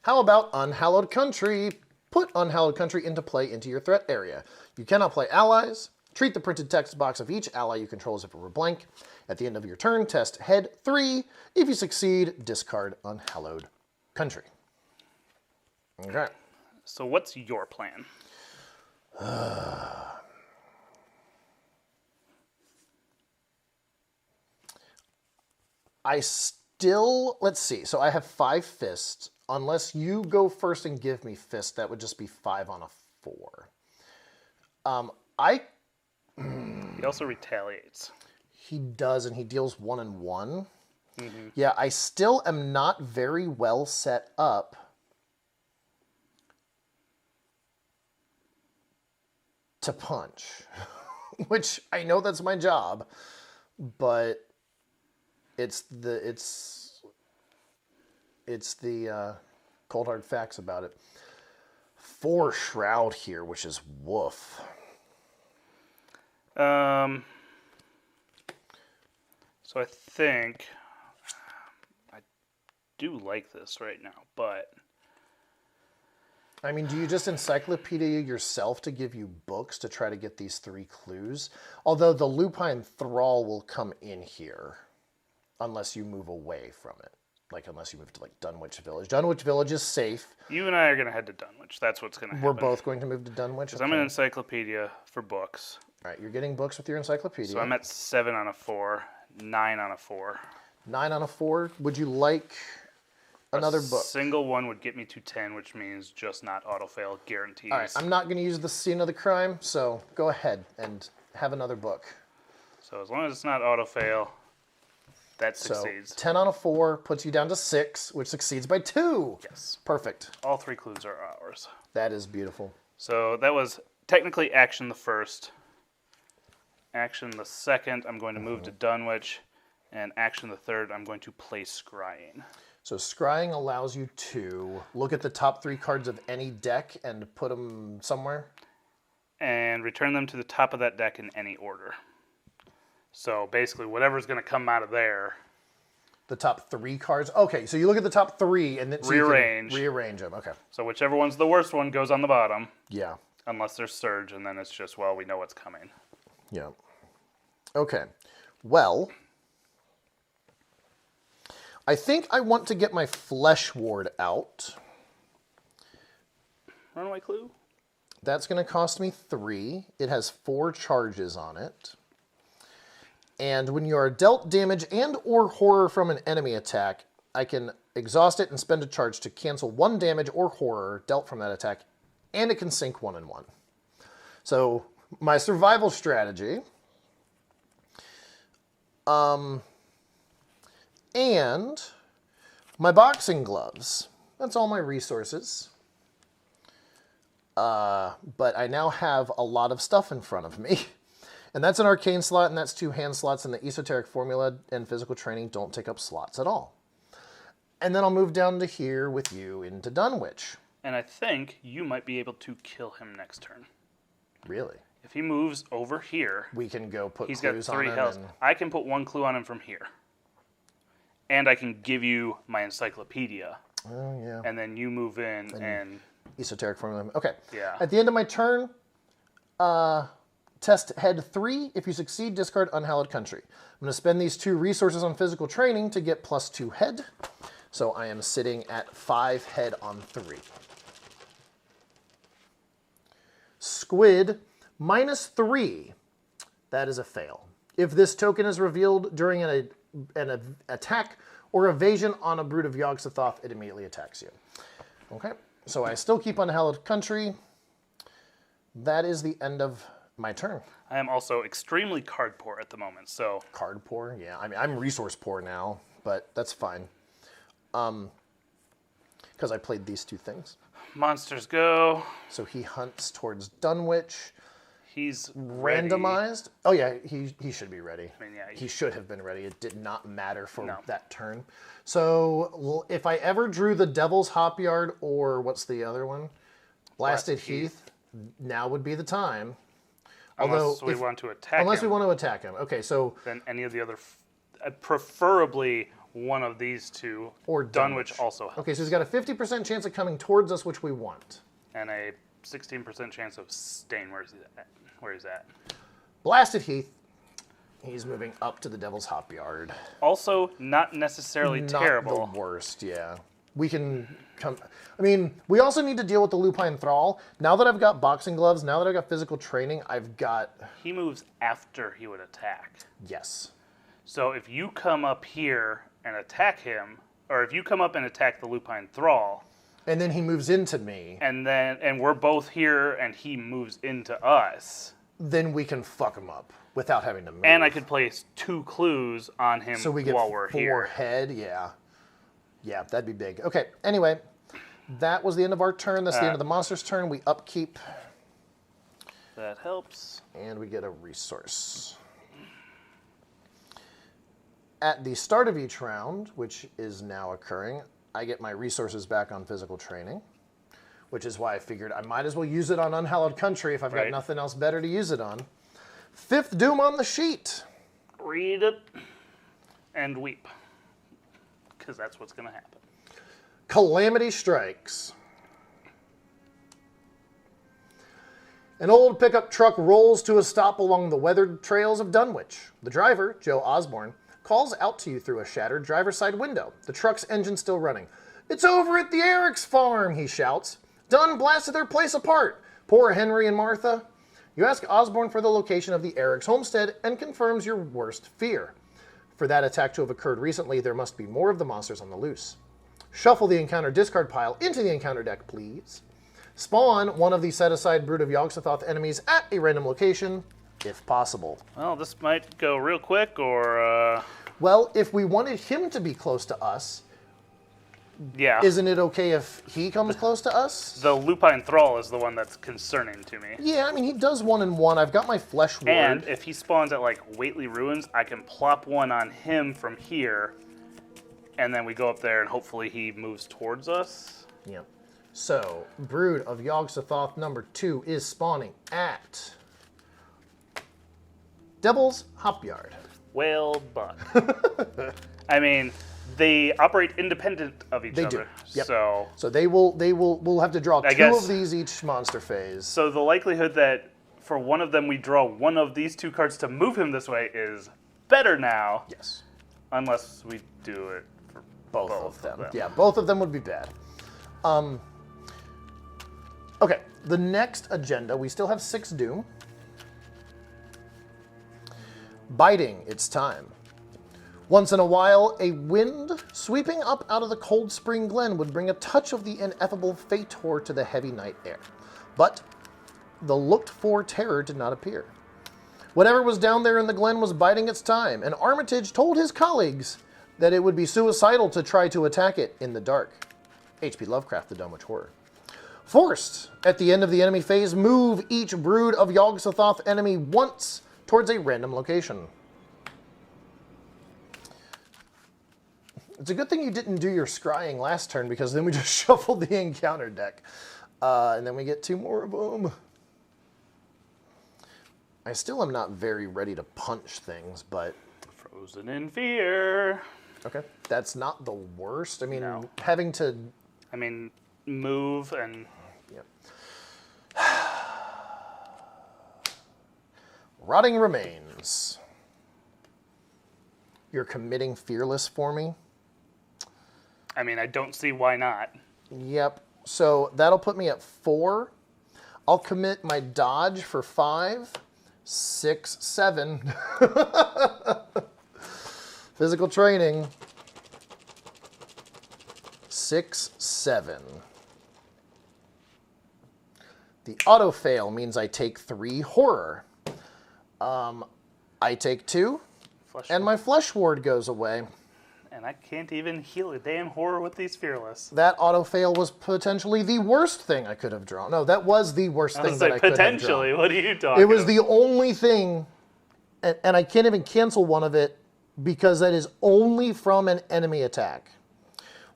How about Unhallowed Country? Put Unhallowed Country into play into your threat area. You cannot play allies. Treat the printed text box of each ally you control as if it were blank. At the end of your turn, test head 3. If you succeed, discard Unhallowed Country. Okay.
So what's your plan?
I still, let's see. So I have 5 fists. Unless you go first and give me fist, that would just be 5 on a 4.
He also retaliates.
He does, and he deals 1 and 1. Yeah, I still am not very well set up to punch, which I know that's my job, but it's the cold hard facts about it. 4 shroud here, which is woof.
So I think I do like this right now, but
I mean, do you just encyclopedia yourself to give you books to try to get these 3 clues? Although the lupine thrall will come in here unless you move away from it. Like, unless you move to, like, Dunwich Village. Dunwich Village is safe.
you and I are going to head to Dunwich. That's what's going to happen.
We're both going to move to Dunwich.
Because I'm an encyclopedia for books.
All right, you're getting books with your encyclopedia.
So I'm at 7 on a 4, 9 on a 4.
9 on a 4. Would you like another book?
Single one would get me to 10, which means just not auto-fail guarantees.
All right, I'm not going to use the scene of the crime, so go ahead and have another book.
So as long as it's not auto-fail, that
So
succeeds.
10 on a 4 puts you down to 6, which succeeds by 2.
Yes.
Perfect.
All 3 clues are ours.
That is beautiful.
So that was technically action the first. Action the second, I'm going to move to Dunwich. And action the third, I'm going to play Scrying.
So scrying allows you to look at the top 3 cards of any deck and put them somewhere.
And return them to the top of that deck in any order. So basically, whatever's going to come out of there.
The top 3 cards. Okay, so you look at the top 3 and then so you can
Rearrange.
rearrange them. Okay.
So whichever one's the worst one goes on the bottom.
Yeah.
Unless there's Surge, and then it's just, well, we know what's coming.
Yeah. Okay. Well, I think I want to get my Flesh Ward out.
Runaway clue?
That's going to cost me 3. It has 4 charges on it. And when you are dealt damage and or horror from an enemy attack, I can exhaust it and spend a charge to cancel 1 damage or horror dealt from that attack, and it can sync 1 and 1. So my survival strategy, and my boxing gloves. That's all my resources. But I now have a lot of stuff in front of me. And that's an arcane slot, and that's 2 hand slots, and the esoteric formula and physical training don't take up slots at all. And then I'll move down to here with you into Dunwich.
And I think you might be able to kill him next turn.
Really?
If he moves over here,
We can go put
he's got
clues
3
on him.
health.
And
I can put 1 clue on him from here. And I can give you my encyclopedia.
oh, yeah.
And then you move in and...
Esoteric formula. Okay.
Yeah.
At the end of my turn, test head 3. If you succeed, discard Unhallowed Country. I'm going to spend these 2 resources on physical training to get +2 head. So I am sitting at 5 head on 3. Squid, -3. That is a fail. If this token is revealed during an attack or evasion on a Brood of Yog-Sothoth, it immediately attacks you. Okay, so I still keep Unhallowed Country. That is the end of my turn.
I am also extremely card poor at the moment, so...
Card poor? Yeah, I mean, I'm resource poor now, but that's fine. Because I played these 2 things.
Monsters go.
So he hunts towards Dunwich.
He's ready.
Randomized. Oh yeah, he should be ready.
I mean, yeah,
he should have been ready. It did not matter for
No.
that turn. So if I ever drew the Devil's Hopyard or what's the other one? Blasted Heath, now would be the time.
Unless we want to attack
Unless we
him,
want to attack him. Okay, so
then any of the other... preferably one of these 2.
Or
Dunwich also helps.
okay, so he's got a 50% chance of coming towards us, which we want.
And a 16% chance of staying where he's at.
Blasted Heath. He's moving up to the Devil's Hopyard.
Also, not necessarily terrible.
Not the worst, yeah. We can come... I mean, we also need to deal with the Lupine Thrall. Now that I've got boxing gloves, now that I've got physical training, I've got...
He moves after he would attack.
Yes.
So if you come up here and attack him, or if you come up and attack the Lupine Thrall...
And then he moves into me.
And we're both here and he moves into us...
Then we can fuck him up without having to move.
And I could place 2 clues on him
so we get
while we're
4
here.
head, yeah. Yeah, that'd be big. Okay, anyway, that was the end of our turn. That's the end of the monster's turn. We upkeep.
That helps.
And we get a resource. At the start of each round, which is now occurring, I get my resources back on physical training, which is why I figured I might as well use it on Unhallowed Country if I've got nothing else better to use it on. 5th Doom on the sheet.
Read it and weep. Because that's what's going to happen.
Calamity strikes. An old pickup truck rolls to a stop along the weathered trails of Dunwich. The driver, Joe Osborne, calls out to you through a shattered driver's side window, the truck's engine still running. "It's over at the Eric's farm," he shouts. "Dunn blasted their place apart. Poor Henry and Martha." You ask Osborne for the location of the Eric's homestead and confirms your worst fear. For that attack to have occurred recently, there must be more of the monsters on the loose. Shuffle the encounter discard pile into the encounter deck, please. Spawn one of the set-aside Brood of Yog-Sothoth enemies at a random location, if possible.
Well, this might go real quick, or...
Well, if we wanted him to be close to us,
yeah.
Isn't it okay if he comes close to us?
The Lupine Thrall is the one that's concerning to me.
Yeah, I mean, he does 1 and 1. I've got my flesh ward.
And if he spawns at, like, Waitley Ruins, I can plop 1 on him from here, and then we go up there, and hopefully he moves towards us.
Yeah. So, Brood of Yog-Sothoth number 2 is spawning at Devil's Hopyard.
Well, but... I mean... They operate independent of each other.
They do. Yep.
So
we'll have to draw 2
guess,
of these each monster phase.
So the likelihood that for one of them we draw 1 of these 2 cards to move him this way is better now.
Yes.
Unless we do it for both of them.
Yeah, both of them would be bad. Okay, the next agenda, we still have 6 doom. Biting, it's time. Once in a while, a wind sweeping up out of the cold spring glen would bring a touch of the ineffable fator to the heavy night air. But the looked-for terror did not appear. Whatever was down there in the glen was biding its time, and Armitage told his colleagues that it would be suicidal to try to attack it in the dark. H.P. Lovecraft, The Dunwich Horror. Forced, at the end of the enemy phase, move each brood of Yog-Sothoth enemy once towards a random location. It's a good thing you didn't do your scrying last turn, because then we just shuffled the encounter deck. And then we get 2 more of them. I still am not very ready to punch things, but...
Frozen in fear.
Okay, that's not the worst. I mean,
No.
having to...
I mean, move and...
Yep. Rotting Remains. You're committing Fearless for me?
I mean, I don't see why not.
Yep. So that'll put me at 4. I'll commit my dodge for 5, 6, 7. Physical training. 6, 7. The auto fail means I take 3 horror. I take 2,
Flesh
and my flesh ward goes away.
And I can't even heal a damn horror with these fearless.
That auto fail was potentially the worst thing I could have drawn. No, that was the worst thing that I could have drawn.
Potentially, what are you talking
It was
about?
the only thing, and I can't even cancel one of it because that is only from an enemy attack.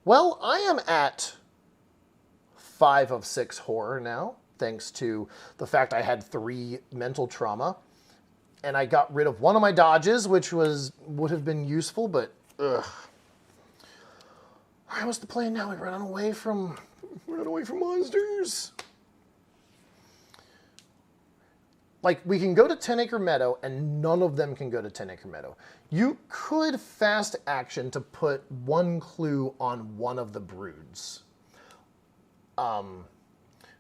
Well, I am at 5 of 6 horror now, thanks to the fact I had 3 mental trauma. And I got rid of one of my dodges, which would have been useful, but ugh. All right, what's the plan now? We're running away from monsters. Like, we can go to 10 Acre Meadow, and none of them can go to 10 Acre Meadow. You could fast action to put 1 clue on one of the broods.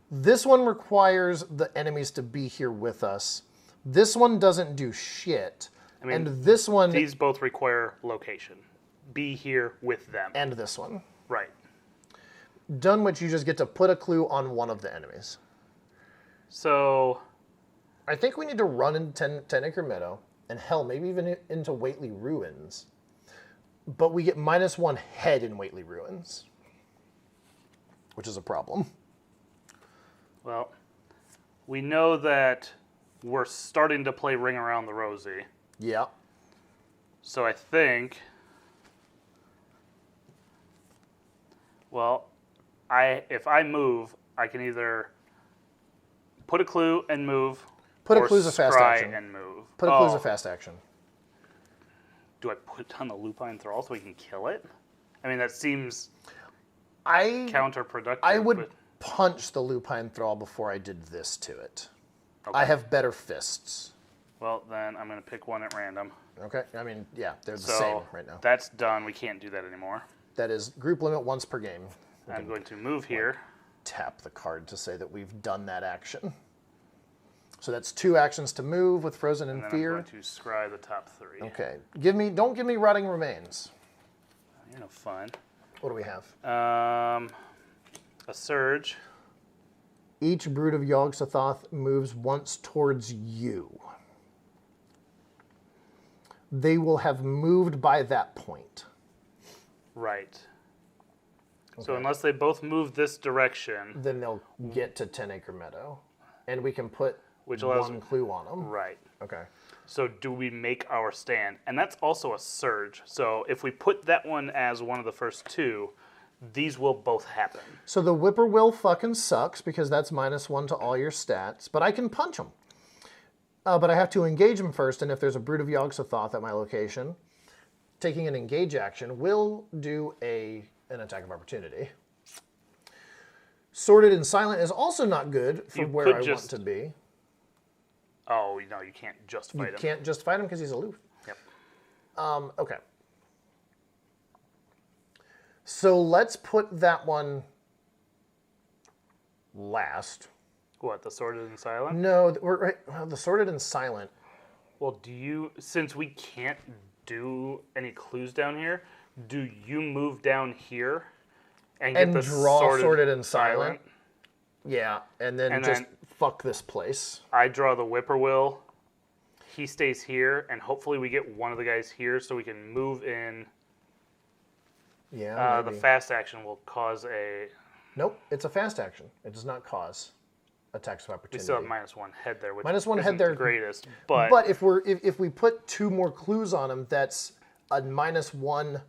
This one requires the enemies to be here with us. This one doesn't do shit.
I mean,
and this one...
These both require location. Be here with them.
And this one.
Right.
Dunwich, you just get to put a clue on one of the enemies.
So...
I think we need to run into 10 Acre Meadow, and hell, maybe even into Whately Ruins. But we get -1 head in Whately Ruins, which is a problem.
Well, we know that we're starting to play Ring Around the Rosie.
Yeah.
So I think... Well, if I move, I can either put a clue and move,
Put a
or
clue's a fast
scry
action.
and move.
Put a clue's a fast action.
Do I put down the lupine thrall so we can kill it? I mean, that seems
I
counterproductive.
would
but-
punch the Lupine Thrall before I did this to it.
Okay.
I have better fists.
Well, then I'm going to pick one at random.
Okay? I mean, yeah, they're the
So
same right now.
that's done. We can't do that anymore.
That is group limit once per game. We
I'm
can
going to move here.
tap the card to say that we've done that action. So that's 2 actions to move with Frozen in
And then
Fear.
I'm going to scry the top 3.
Okay. Don't give me Rotting Remains.
You know, fun.
What do we have?
A surge.
Each brood of Yog-Sothoth moves once towards you. They will have moved by that point.
Right.
Okay.
So unless they both move this direction,
Then they'll get to 10 Acre Meadow. And we can put
Which allows-
1 clue on them.
right.
Okay.
So do we make our stand? And that's also a surge. So if we put that one as one of the first 2, these will both happen.
So the Whippoorwill fucking sucks because that's -1 to all your stats, but I can punch them. But I have to engage them first, and if there's a brood of Yog-Sothoth at my location, taking an engage action will do an attack of opportunity. Sorted and Silent is also not good for
You
where
could
I
just-
want to be.
Oh, no, you can't just
You
fight him.
can't just fight him because he's aloof.
Yep.
Okay. So let's put that one last.
What, the Sordid and Silent?
No, we're right. Well, the Sordid and Silent.
Well, since we can't do any clues down here, do you move down here and get the
draw Sordid and
Silent?
Silent? Yeah, and then just fuck this place.
I draw the Whippoorwill. He stays here, and hopefully we get one of the guys here so we can move in.
Yeah,
the fast action will cause a...
Nope, it's a fast action. It does not cause attacks of opportunity.
We still have -1 head there, which
-1
isn't
head there.
the greatest. But
if we put 2 more clues on him, that's a -1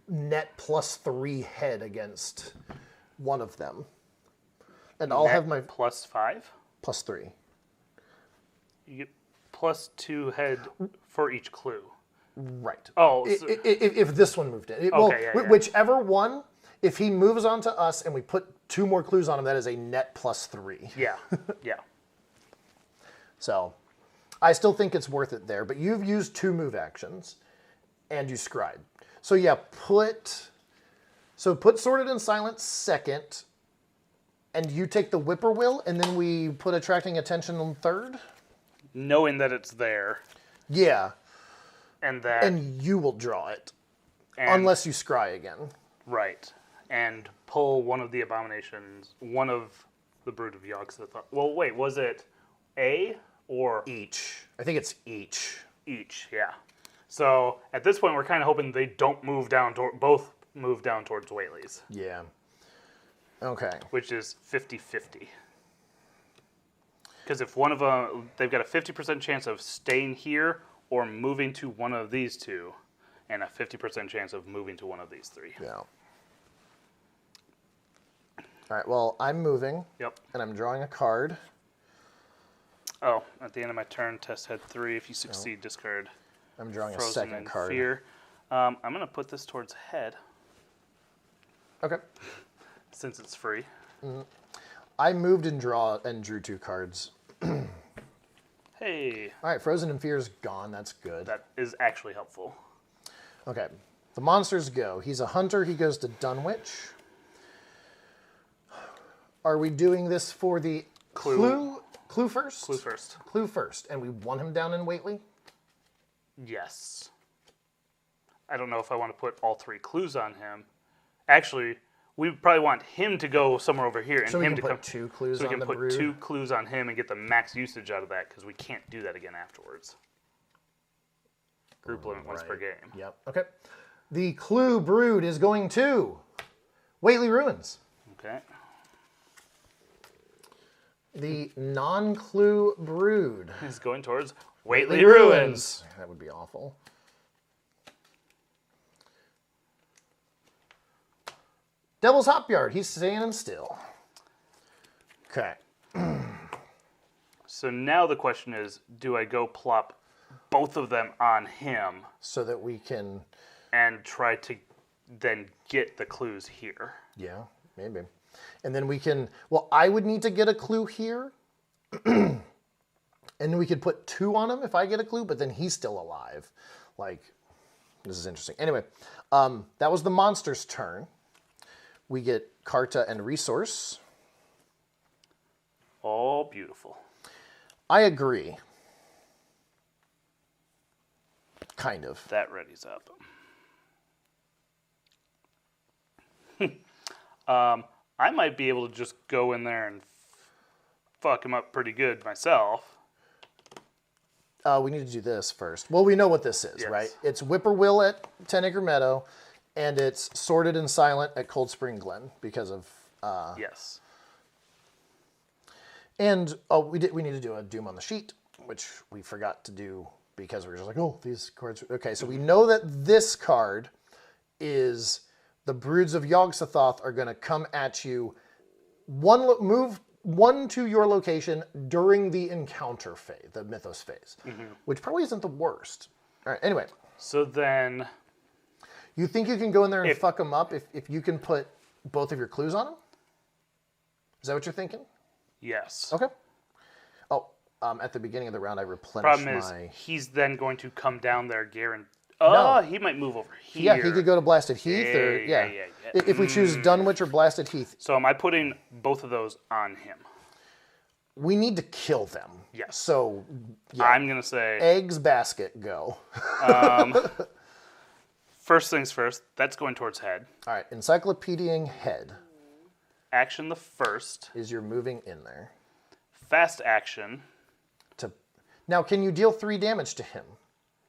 net +3 head against one of them. And I'll have my
+5?
+3.
You get +2 head for each clue.
Right.
Oh,
if this one moved in. Whichever one, if he moves on to us and we put 2 more clues on him, that is a net +3.
Yeah, yeah.
So, I still think it's worth it there, but you've used 2 move actions, and you scried. So yeah, put Sordid and Silent second, and you take the Whippoorwill, and then we put Attracting Attention on third?
Knowing that it's there.
Yeah.
And
you will draw it. Unless you scry again.
Right. And pull one of the Abominations, one of the Brood of Yogg-Sothoth. Well, wait, was it A or...
Each. I think it's each.
Each, yeah. So, at this point, we're kind of hoping they don't move down, both move down towards Whaley's.
Yeah. Okay.
Which is 50-50. Because if one of them, they've got a 50% chance of staying here or moving to one of these 2, and a 50% chance of moving to one of these 3.
Yeah. All right, well, I'm moving.
Yep.
And I'm drawing a card.
Oh, at the end of my turn, test head 3. If you succeed, discard
I'm drawing a
Frozen
second
and
card.
Fear. I'm going to put this towards head.
Okay.
Since it's free.
Mm-hmm. I moved and drew 2 cards.
Hey.
All right, Frozen and Fear is gone. That's good.
That is actually helpful.
Okay. The monsters go. He's a hunter. He goes to Dunwich. Are we doing this for the clue first?
Clue first.
Clue first. And we want him down in Whately?
Yes. I don't know if I want to put all 3 clues on him. Actually, we probably want him to go somewhere over here, and
so
him
we
to
can
come.
put 2 clues
so we
on
can
the
put
brood?
2 clues on him and get the max usage out of that, because we can't do that again afterwards. Group limit once per game.
Yep. Okay. The clue brood is going to Whately Ruins.
Okay.
The non-clue brood
He's going towards Whately Ruins.
That would be awful. Devil's Hopyard. He's standing still. Okay.
So now the question is, do I go plop both of them on him
So that we can...
and try to then get the clues here?
Yeah, maybe. And then we can... Well, I would need to get a clue here. And we could put 2 on him if I get a clue, but then he's still alive. Like, this is interesting. Anyway, that was the monster's turn. We get Carta and Resource.
Oh, beautiful.
I agree. Kind of.
That readies up. I might be able to just go in there and fuck him up pretty good myself.
We need to do this first. Well, we know what this is,
Yes.
right? It's Whippoorwill at 10 Acre Meadow, and it's Sordid and Silent at Cold Spring Glen because of...
Yes.
And we need to do a Doom on the Sheet, which we forgot to do because we were just like, oh, these cards... Okay, so we know that this card is the Broods of Yogg-Sothoth are going to come at you. Move 1 to your location during the encounter phase, the Mythos phase, which probably isn't the worst. All right, anyway.
So then...
You think you can go in there and fuck them up if you can put both of your clues on them? Is that what you're thinking?
Yes.
Okay. Oh, at the beginning of the round, I replenished
Problem is, he's then going to come down there Oh,
No.
he might move over here.
Yeah, he could go to Blasted Heath, or
Yeah.
If we choose Dunwich or Blasted Heath,
So am I putting both of those on him?
we need to kill them.
Yes.
So, yeah.
I'm going to say,
Eggs basket, go.
first things first, that's going towards head.
All right, encyclopediaing head
Action the first.
is you're moving in there.
Fast action.
Now, can you deal 3 damage to him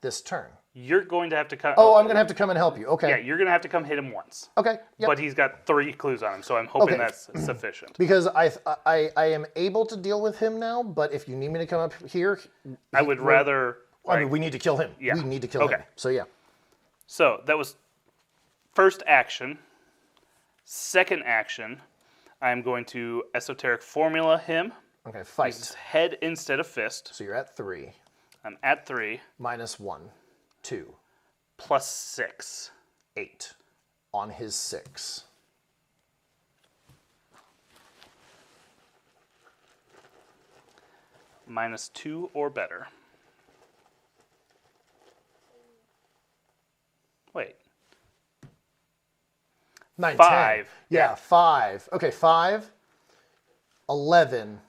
this turn?
You're going to have to come.
Oh, I'm going to have to come and help you. Okay.
Yeah, you're going to have to come hit him once.
Okay. Yep.
But he's got 3 clues on him, so I'm hoping
Okay.
that's sufficient.
Because I am able to deal with him now, but if you need me to come up here,
I would rather.
I mean, we need to kill him.
Yeah.
We need to kill him.
Okay.
So, yeah.
So that was first action. Second action, I'm going to esoteric formula him.
Okay,
Use
fight.
head instead of fist.
So you're at 3.
I'm at 3
Minus 1, 2,
plus 6.
8 on his 6.
Minus 2 or better. Wait.
9,
5.
10. Yeah, 5. Okay, 5, 11,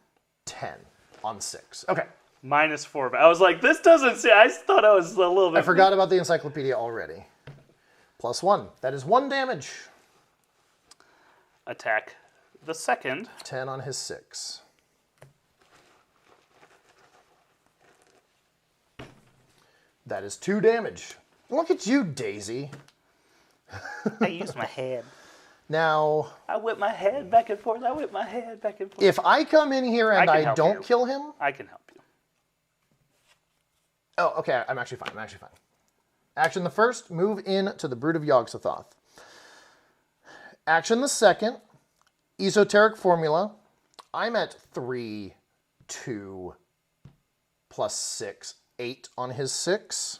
10 on 6. Okay.
Minus 4. I was like, this doesn't see. I thought I was a little bit.
I forgot about the encyclopedia already. Plus 1. That is 1 damage.
Attack the second.
10 on his 6. That is 2 damage. Look at you, Daisy.
I use my head.
Now,
I whip my head back and forth. I whip my head back and forth.
if I come in here and
I can
I
help
don't
you.
kill him...
I can help you.
Oh, okay, I'm actually fine. Action the first, move in to the Brood of Yog-Sothoth. Action the second, esoteric formula. I'm at 3, 2, plus 6, 8 on his 6.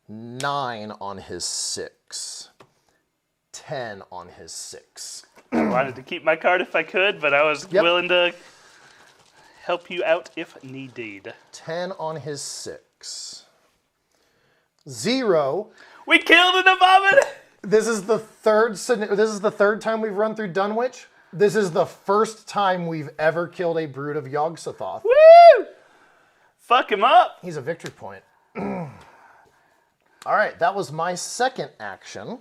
9 on his 6. 10 on his 6.
I wanted to keep my card if I could, but I was
Yep.
willing to help you out if needed.
10 on his 6. 0.
We killed an abomination!
This is the third time we've run through Dunwich. This is the first time we've ever killed a Brood of Yog-Sothoth.
Woo! Fuck him up!
He's a victory point. All right, that was my second action.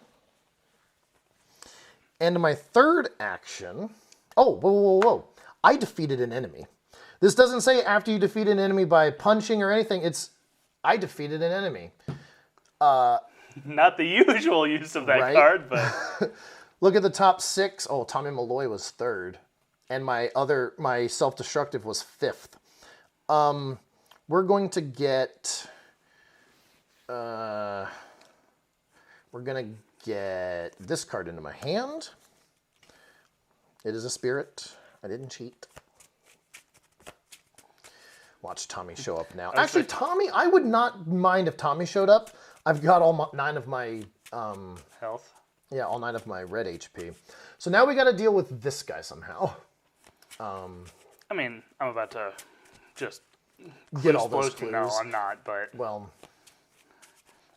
And my third action... Oh, whoa. I defeated an enemy. This doesn't say after you defeat an enemy by punching or anything. It's, I defeated an enemy.
Not the usual use of that
Right?
card, but
Look at the top 6. Oh, Tommy Malloy was 3rd. And my self-destructive was 5th. We're going to get... we're going to get this card into my hand. It is a spirit. I didn't cheat. Watch Tommy show up now. Actually, Tommy, I would not mind if Tommy showed up. I've got all 9 of my...
health.
Yeah, all 9 of my red HP. So now we got to deal with this guy somehow.
I mean, I'm about to just
Get all those
clues.
clues.
No, I'm not, but
Well,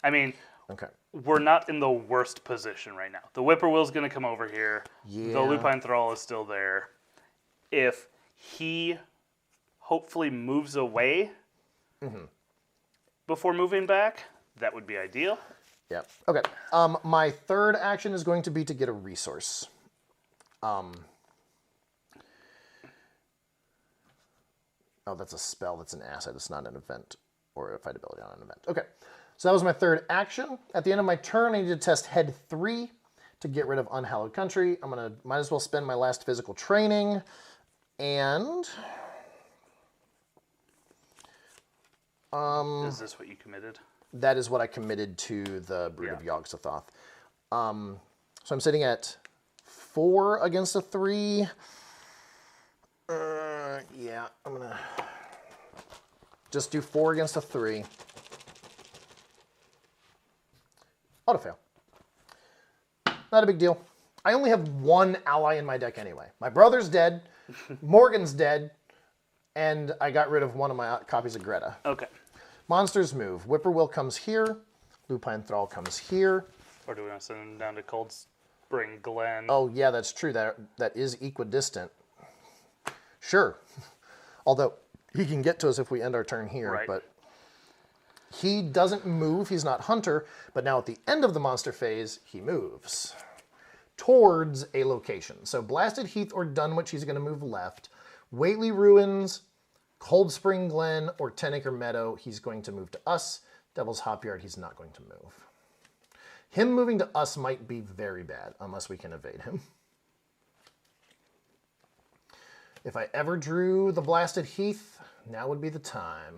I mean,
okay.
we're not in the worst position right now. The Whippoorwill's going to come over here.
Yeah.
The Lupine Thrall is still there. If he hopefully moves away before moving back, that would be ideal.
Yeah. Okay. My third action is going to be to get a resource. Oh, that's a spell. That's an asset. It's not an event or a fight ability on an event. Okay. So that was my third action. At the end of my turn, I need to test head 3 to get rid of Unhallowed Country. Might as well spend my last physical training. And...
Is this what you committed?
that is what I committed to the Brood of Yog-Sothoth. So I'm sitting at 4 against a 3. Yeah, I'm going to just do 4 against a 3. Auto fail. Not a big deal. I only have 1 ally in my deck anyway. My brother's dead. Morgan's dead. And I got rid of one of my copies of Greta.
Okay.
Monsters move. Whippoorwill comes here. Lupine Thrall comes here.
Or do we want to send him down to Cold Spring Glen?
Oh, yeah, that's true. That is equidistant. Sure. Although, he can get to us if we end our turn here.
Right.
But he doesn't move. He's not Hunter. But now at the end of the monster phase, he moves towards a location. So Blasted Heath or Dunwich, he's going to move left. Whately Ruins, Cold Spring Glen, or 10 Acre Meadow, he's going to move to us. Devil's Hopyard, he's not going to move. Him moving to us might be very bad, unless we can evade him. If I ever drew the Blasted Heath, now would be the time.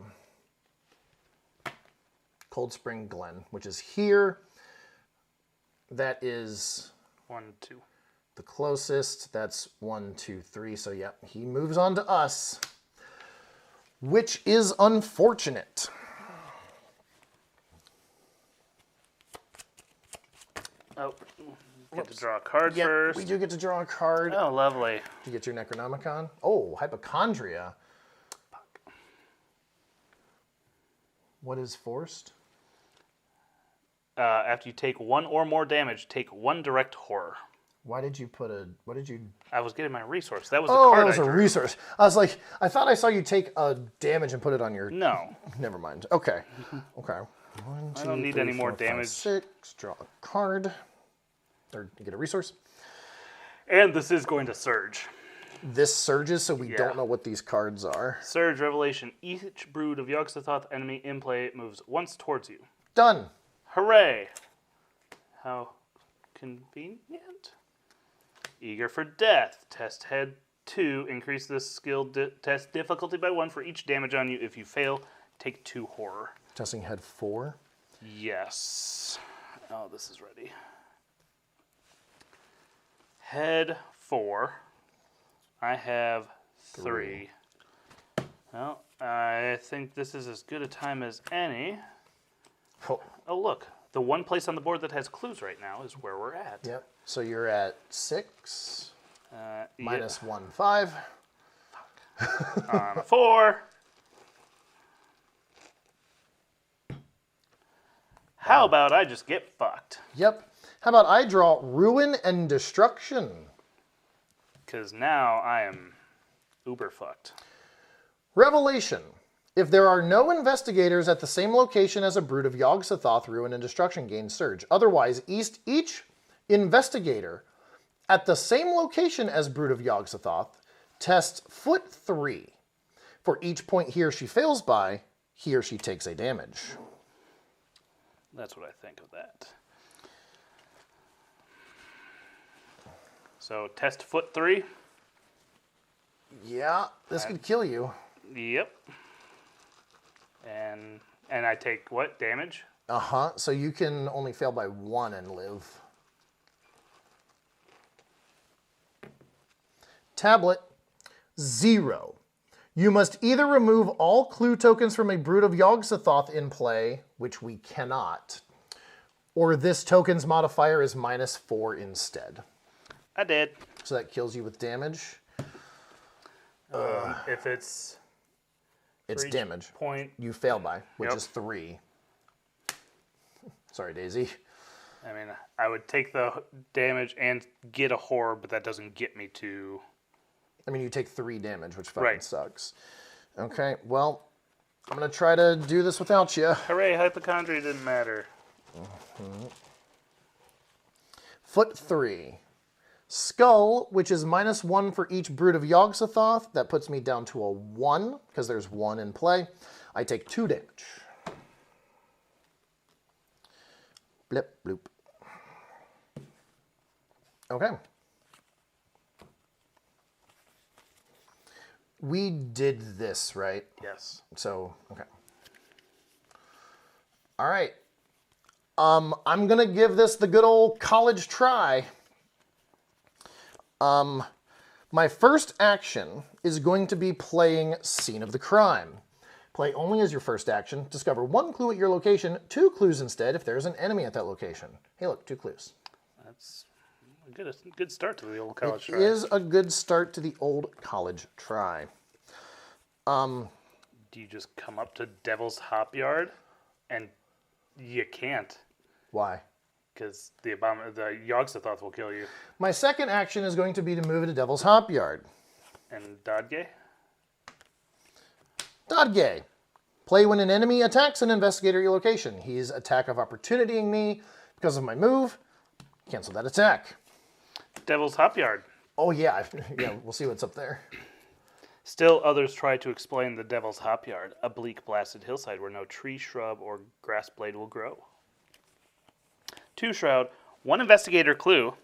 Cold Spring Glen, which is here. That is
1, 2.
the closest. That's 1, 2, 3. So yeah, he moves on to us, which is unfortunate.
Oh, get to draw a card first.
We do get to draw a card.
Oh, lovely.
You get your Necronomicon. Oh, Hypochondria. What is forced?
After you take 1 or more damage, take 1 direct horror.
Why did you put a... What did you...
I was getting my resource. That was
Oh,
the card
that was
I
a
drew.
resource. I was like, I thought I saw you take a damage and put it on your...
No.
Never mind. Okay. Okay. 1, 2,
I don't need
3,
any more
4, 5,
damage.
6. Draw a card. Or get a resource.
And this is going to surge.
This surges, so we
Yeah.
don't know what these cards are.
Surge Revelation. Each brood of Yogg-Sothoth enemy in play moves once towards you.
Done.
Hooray! How convenient. Eager for Death. Test head 2. Increase this skill test difficulty by 1 for each damage on you. If you fail, take 2 horror.
Testing head 4.
Yes. Oh, this is ready. Head 4. I have 3. Well, I think this is as good a time as any.
Oh,
Oh, look. The one place on the board that has clues right now is where we're at.
yep. So you're at 6.
Yeah,
Minus 1, 5.
on a 4. How about I just get fucked?
Yep. How about I draw Ruin and Destruction?
Because now I am uber fucked.
Revelation. If there are no investigators at the same location as a brood of Yogg-Sothoth, Ruin and Destruction gains Surge. Otherwise, each investigator at the same location as brood of Yogg-Sothoth tests foot 3. For each point he or she fails by, he or she takes a damage.
That's what I think of that. So test foot 3.
Yeah, this could kill you.
Yep. And I take what damage?
Uh-huh. So you can only fail by 1 and live. Tablet 0. You must either remove all clue tokens from a brood of Yogg-Sothoth in play, which we cannot, or this token's modifier is -4 instead.
I did.
So that kills you with damage.
If it's
It's
for each
damage.
point,
You fail by, which
Yep.
is 3. Sorry, Daisy.
I mean, I would take the damage and get a horror, but that doesn't get me to...
I mean, you take 3 damage, which fucking
Right.
sucks. Okay, well, I'm going to try to do this without you.
Hooray, hypochondria didn't matter.
Foot 3. Skull, which is -1 for each brood of Yogg-Sothoth. That puts me down to a 1, because there's 1 in play. I take 2 damage. Blip, bloop. Okay. We did this, right?
Yes.
So, okay. All right. I'm going to give this the good old college try. My first action is going to be playing Scene of the Crime. Play only as your first action. Discover 1 clue at your location, 2 clues instead if there's an enemy at that location. Hey, look, 2 clues.
That's a good start to the old college
It
try.
is a good start to the old college try.
Do you just come up to Devil's Hopyard? And you can't,
Why?
because the Yogg-Sothoth will kill you.
My second action is going to be to move into Devil's Hopyard.
And Dodge?
Dodge. Play when an enemy attacks an investigator at your location. He's attack of opportunitying me because of my move. Cancel that attack.
Devil's Hopyard.
Oh, yeah. Yeah, we'll see what's up there.
Still others try to explain the Devil's Hopyard, a bleak, blasted hillside where no tree, shrub, or grass blade will grow. 2 Shroud, 1 investigator clue.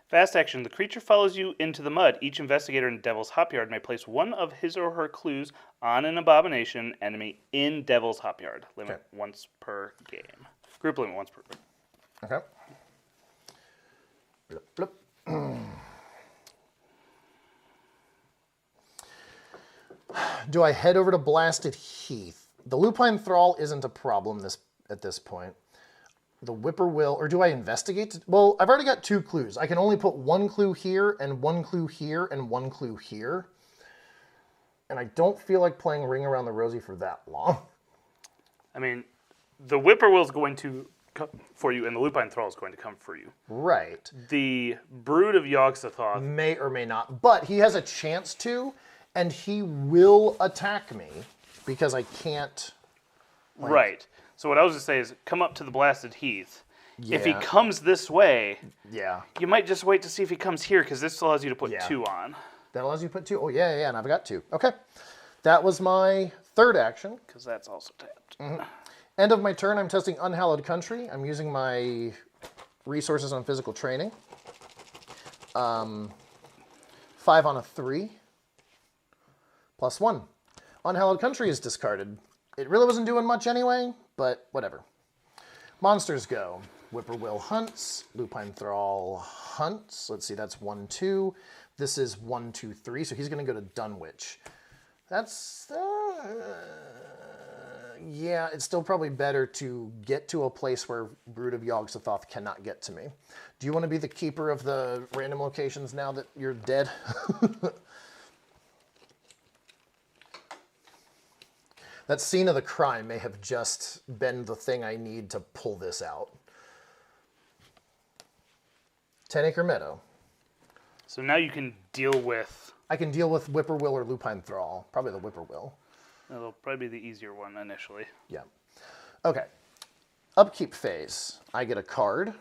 Fast action, the creature follows you into the mud. Each investigator in Devil's Hopyard may place one of his or her clues on an Abomination enemy in Devil's Hopyard. Limit once per game. Group limit once per game.
Okay. Blip, blip. Do I head over to Blasted Heath? The Lupine Thrall isn't a problem at this point. The Whippoorwill, or do I investigate? Well, I've already got 2 clues. I can only put 1 clue here, and 1 clue here, and 1 clue here. And I don't feel like playing Ring Around the Rosie for that long.
I mean, the Whippoorwill's going to come for you, and the Lupine Thrall is going to come for you.
Right.
The Brood of Yogg-Sothoth
May or may not. But he has a chance to, and he will attack me because I can't.
Right. So what I was going to say is come up to the Blasted Heath.
Yeah.
If he comes this way,
Yeah.
you might just wait to see if he comes here, because this allows you to put 2 on.
That allows you to put 2. Oh, yeah, and I've got 2. Okay. That was my third action.
Because that's also tapped.
End of my turn, I'm testing Unhallowed Country. I'm using my resources on physical training. 5 on a 3. +1. Unhallowed Country is discarded. It really wasn't doing much anyway, but whatever. Monsters go. Whippoorwill hunts. Lupine Thrall hunts. Let's see, that's 1, 2. This is 1, 2, 3, so he's going to go to Dunwich. That's... yeah, it's still probably better to get to a place where Brood of Yogg-Sothoth cannot get to me. Do you want to be the keeper of the random locations now that you're dead? That scene of the crime may have just been the thing I need to pull this out. 10 Acre Meadow.
So now you can deal with...
I can deal with Whippoorwill or Lupine Thrall. Probably the Whippoorwill.
That'll probably be the easier one initially.
Yeah. Okay. Upkeep phase. I get a card.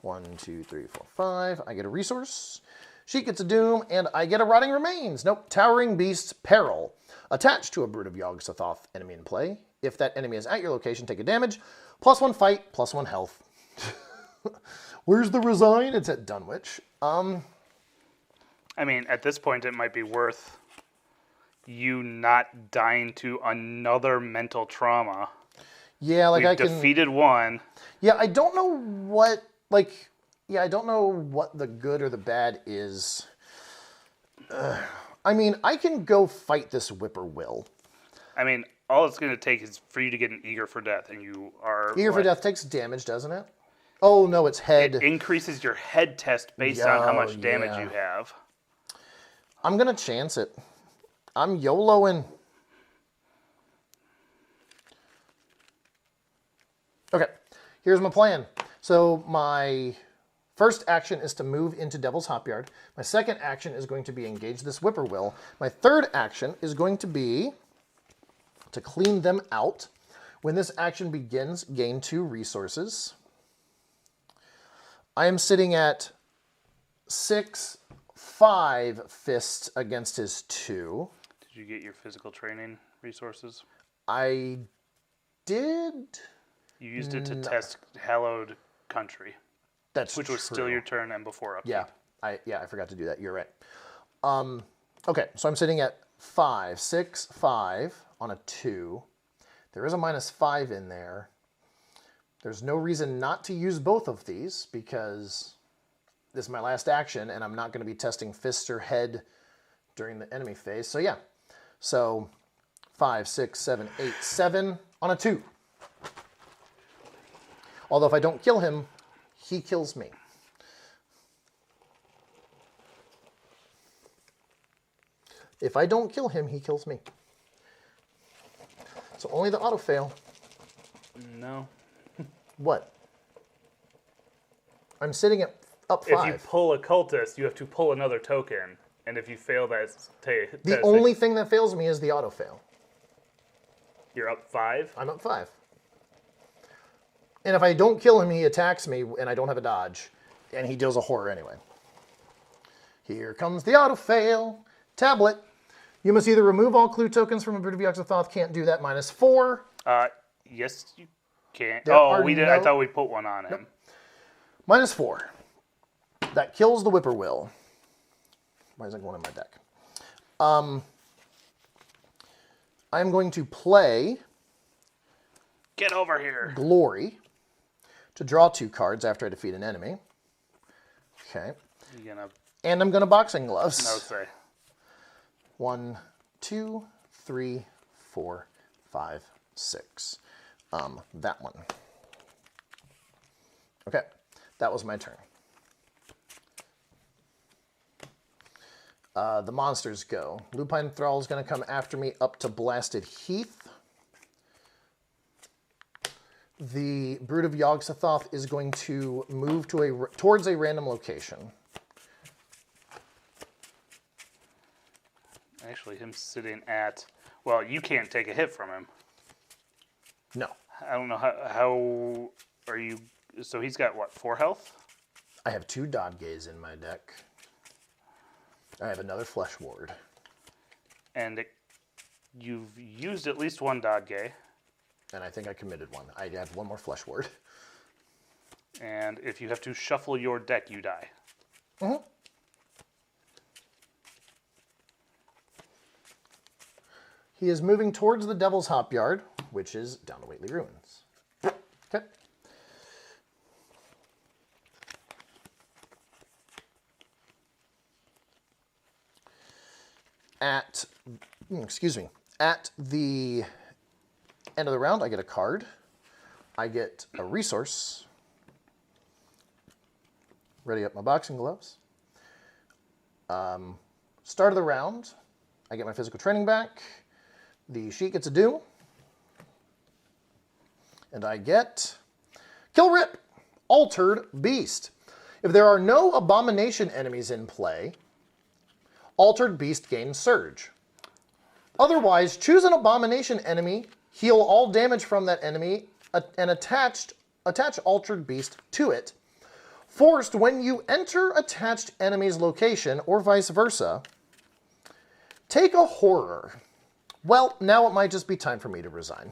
1, 2, 3, 4, 5. I get a resource. Sheet gets a Doom, and I get a Rotting Remains. Nope. Towering Beast's Peril. Attached to a Brood of Yogg-Sothoth enemy in play. If that enemy is at your location, take a damage. +1 fight, +1 health. Where's the Resign? It's at Dunwich.
I mean, at this point, it might be worth you not dying to another mental trauma.
Yeah, like
We've defeated 1.
Yeah, I don't know what, like... Yeah, I don't know what the good or the bad is. I mean, I can go fight this Whippoorwill.
I mean, all it's going to take is for you to get an Eager for Death, and you are...
Eager for Death takes damage, doesn't it? Oh, no, it's head.
It increases your head test based on how much damage you have.
I'm going to chance it. I'm YOLOing. Okay, here's my plan. So my first action is to move into Devil's Hopyard. My second action is going to be engage this Whippoorwill. My third action is going to be to clean them out. When this action begins, gain 2 resources. I am sitting at 6, 5 fists against his 2.
Did you get your physical training resources?
I did.
You used it to test Hallowed Country.
That's
which was still your turn and before upkeep.
Yeah, I forgot to do that. You're right. Okay, so I'm sitting at 5, 6, 5 on a 2. There is a -5 in there. There's no reason not to use both of these because this is my last action and I'm not going to be testing fist or head during the enemy phase. So yeah, so 5, 6, 7, 8, 7 on a 2. Although if I don't kill him, he kills me. If I don't kill him, he kills me. So only the auto fail.
No.
What? I'm sitting at up 5.
If you pull a cultist, you have to pull another token. And if you fail that
The only thing that fails me is the auto fail.
You're up 5?
I'm up 5. And if I don't kill him, he attacks me, and I don't have a dodge. And he deals a horror anyway. Here comes the auto fail. Tablet. You must either remove all clue tokens from a Brood of Yogg-Sothoth. Can't do that. -4.
Yes, you can.
There
We did. I thought we put one on him.
-4. That kills the Whippoorwill. Why is that going in my deck? I'm going to play
Get over here.
Glory to draw 2 cards after I defeat an enemy. Okay.
You're gonna.
And I'm going to Boxing Gloves.
No, say.
1, 2, 3, 4, 5, 6. That one. Okay, that was my turn. The monsters go. Lupine Thrall is going to come after me up to Blasted Heath. The Brood of Yogg-Sothoth is going to move to towards a random location.
Actually, him sitting at. Well, you can't take a hit from him.
No.
I don't know how are you. So he's got what, 4 health?
I have 2 Dodgays in my deck. I have another Flesh Ward.
And you've used at least 1 Dodgay.
And I think I committed 1. I have 1 more Flesh Ward.
And if you have to shuffle your deck, you die.
Mm-hmm. He is moving towards the Devil's Hop Yard, which is down to Whately Ruins. Okay. At the end of the round, I get a card. I get a resource. Ready up my Boxing Gloves. Start of the round, I get my physical training back. The sheet gets a do. And I get Kill Rip, Altered Beast. If there are no Abomination enemies in play, Altered Beast gains Surge. Otherwise, choose an Abomination enemy, heal all damage from that enemy, and attach Altered Beast to it. Forced when you enter attached enemy's location, or vice versa, take a horror. Well, now it might just be time for me to resign.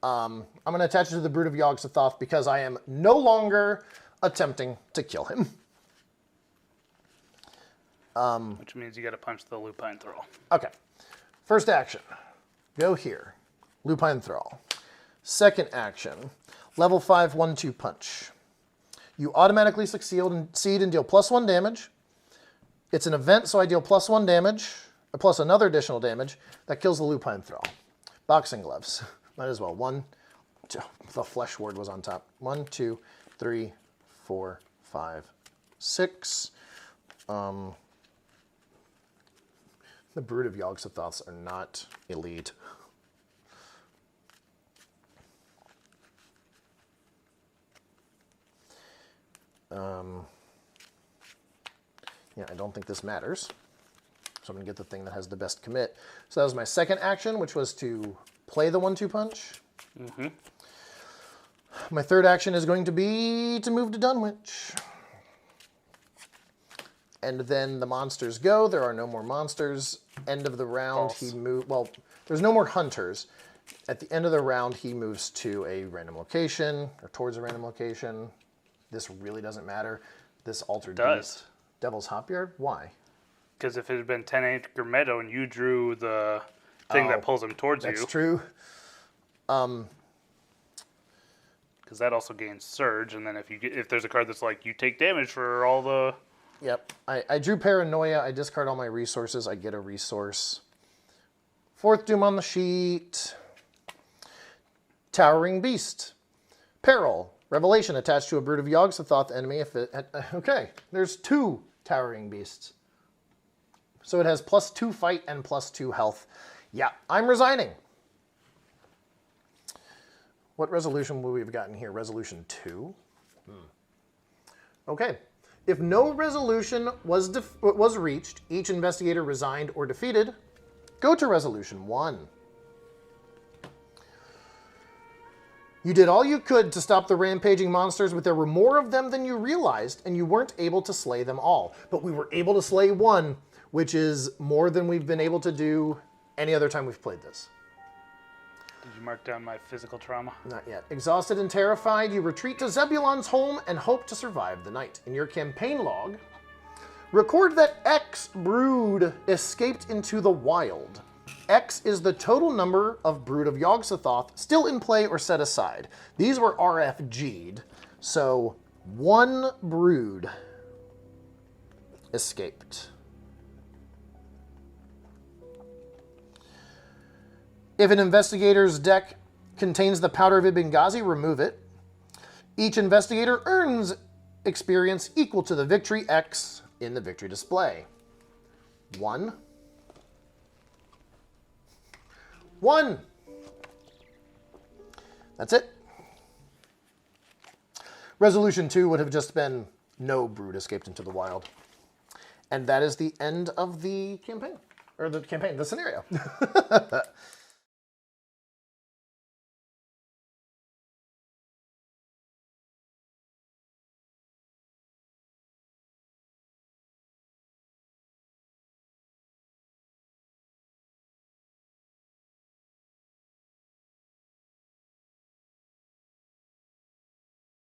I'm going to attach it to the Brood of Yogg-Sothoth because I am no longer attempting to kill him.
Which means you got to punch the Lupine Thrall.
Okay. First action. Go here. Lupine Thrall. Second action. Level 5, 1-2 punch. You automatically succeed and deal +1 damage. It's an event, so I deal +1 damage, plus another additional damage. That kills the Lupine Thrall. Boxing Gloves. Might as well. 1, 2. The Flesh Ward was on top. 1, 2, 3, 4, 5, 6. The Brood of Yogg-Sothoths are not elite. Yeah, I don't think this matters. So I'm going to get the thing that has the best commit. So that was my second action, which was to play the 1-2 punch.
Mm-hmm.
My third action is going to be to move to Dunwich. And then the monsters go. There are no more monsters. End of the round,
False.
he moved. Well, there's no more hunters. At the end of the round, he moves to a random location, or towards a random location. This really doesn't matter. This altered beast. Devil's Hop Yard? Why?
Because if it had been 10 Acre Meadow and you drew the thing that pulls him towards you.
That's true.
Because that also gains Surge, and then if there's a card that's like, you take damage for all the...
Yep. I drew Paranoia. I discard all my resources. I get a resource. Fourth Doom on the sheet. Towering Beast. Peril. Revelation attached to a Brood of Yogg-Sothoth enemy. Okay, there's 2 Towering Beasts. So it has +2 fight and +2 health. Yeah, I'm resigning. What resolution would we have gotten here? Resolution 2? Okay. If no resolution was reached, each investigator resigned or defeated, go to resolution 1. You did all you could to stop the rampaging monsters, but there were more of them than you realized, and you weren't able to slay them all. But we were able to slay one, which is more than we've been able to do any other time we've played this.
Did you mark down my physical trauma?
Not yet. Exhausted and terrified, you retreat to Zebulon's home and hope to survive the night. In your campaign log, record that X brood escaped into the wild. X is the total number of brood of Yog-Sothoth still in play or set aside. These were RFG'd, so 1 brood escaped. If an investigator's deck contains the Powder of Ibn-Ghazi, remove it. Each investigator earns experience equal to the victory X in the victory display. 1. 1. That's it. Resolution 2 would have just been no brood escaped into the wild. And that is the end of the campaign. Or the campaign, the scenario.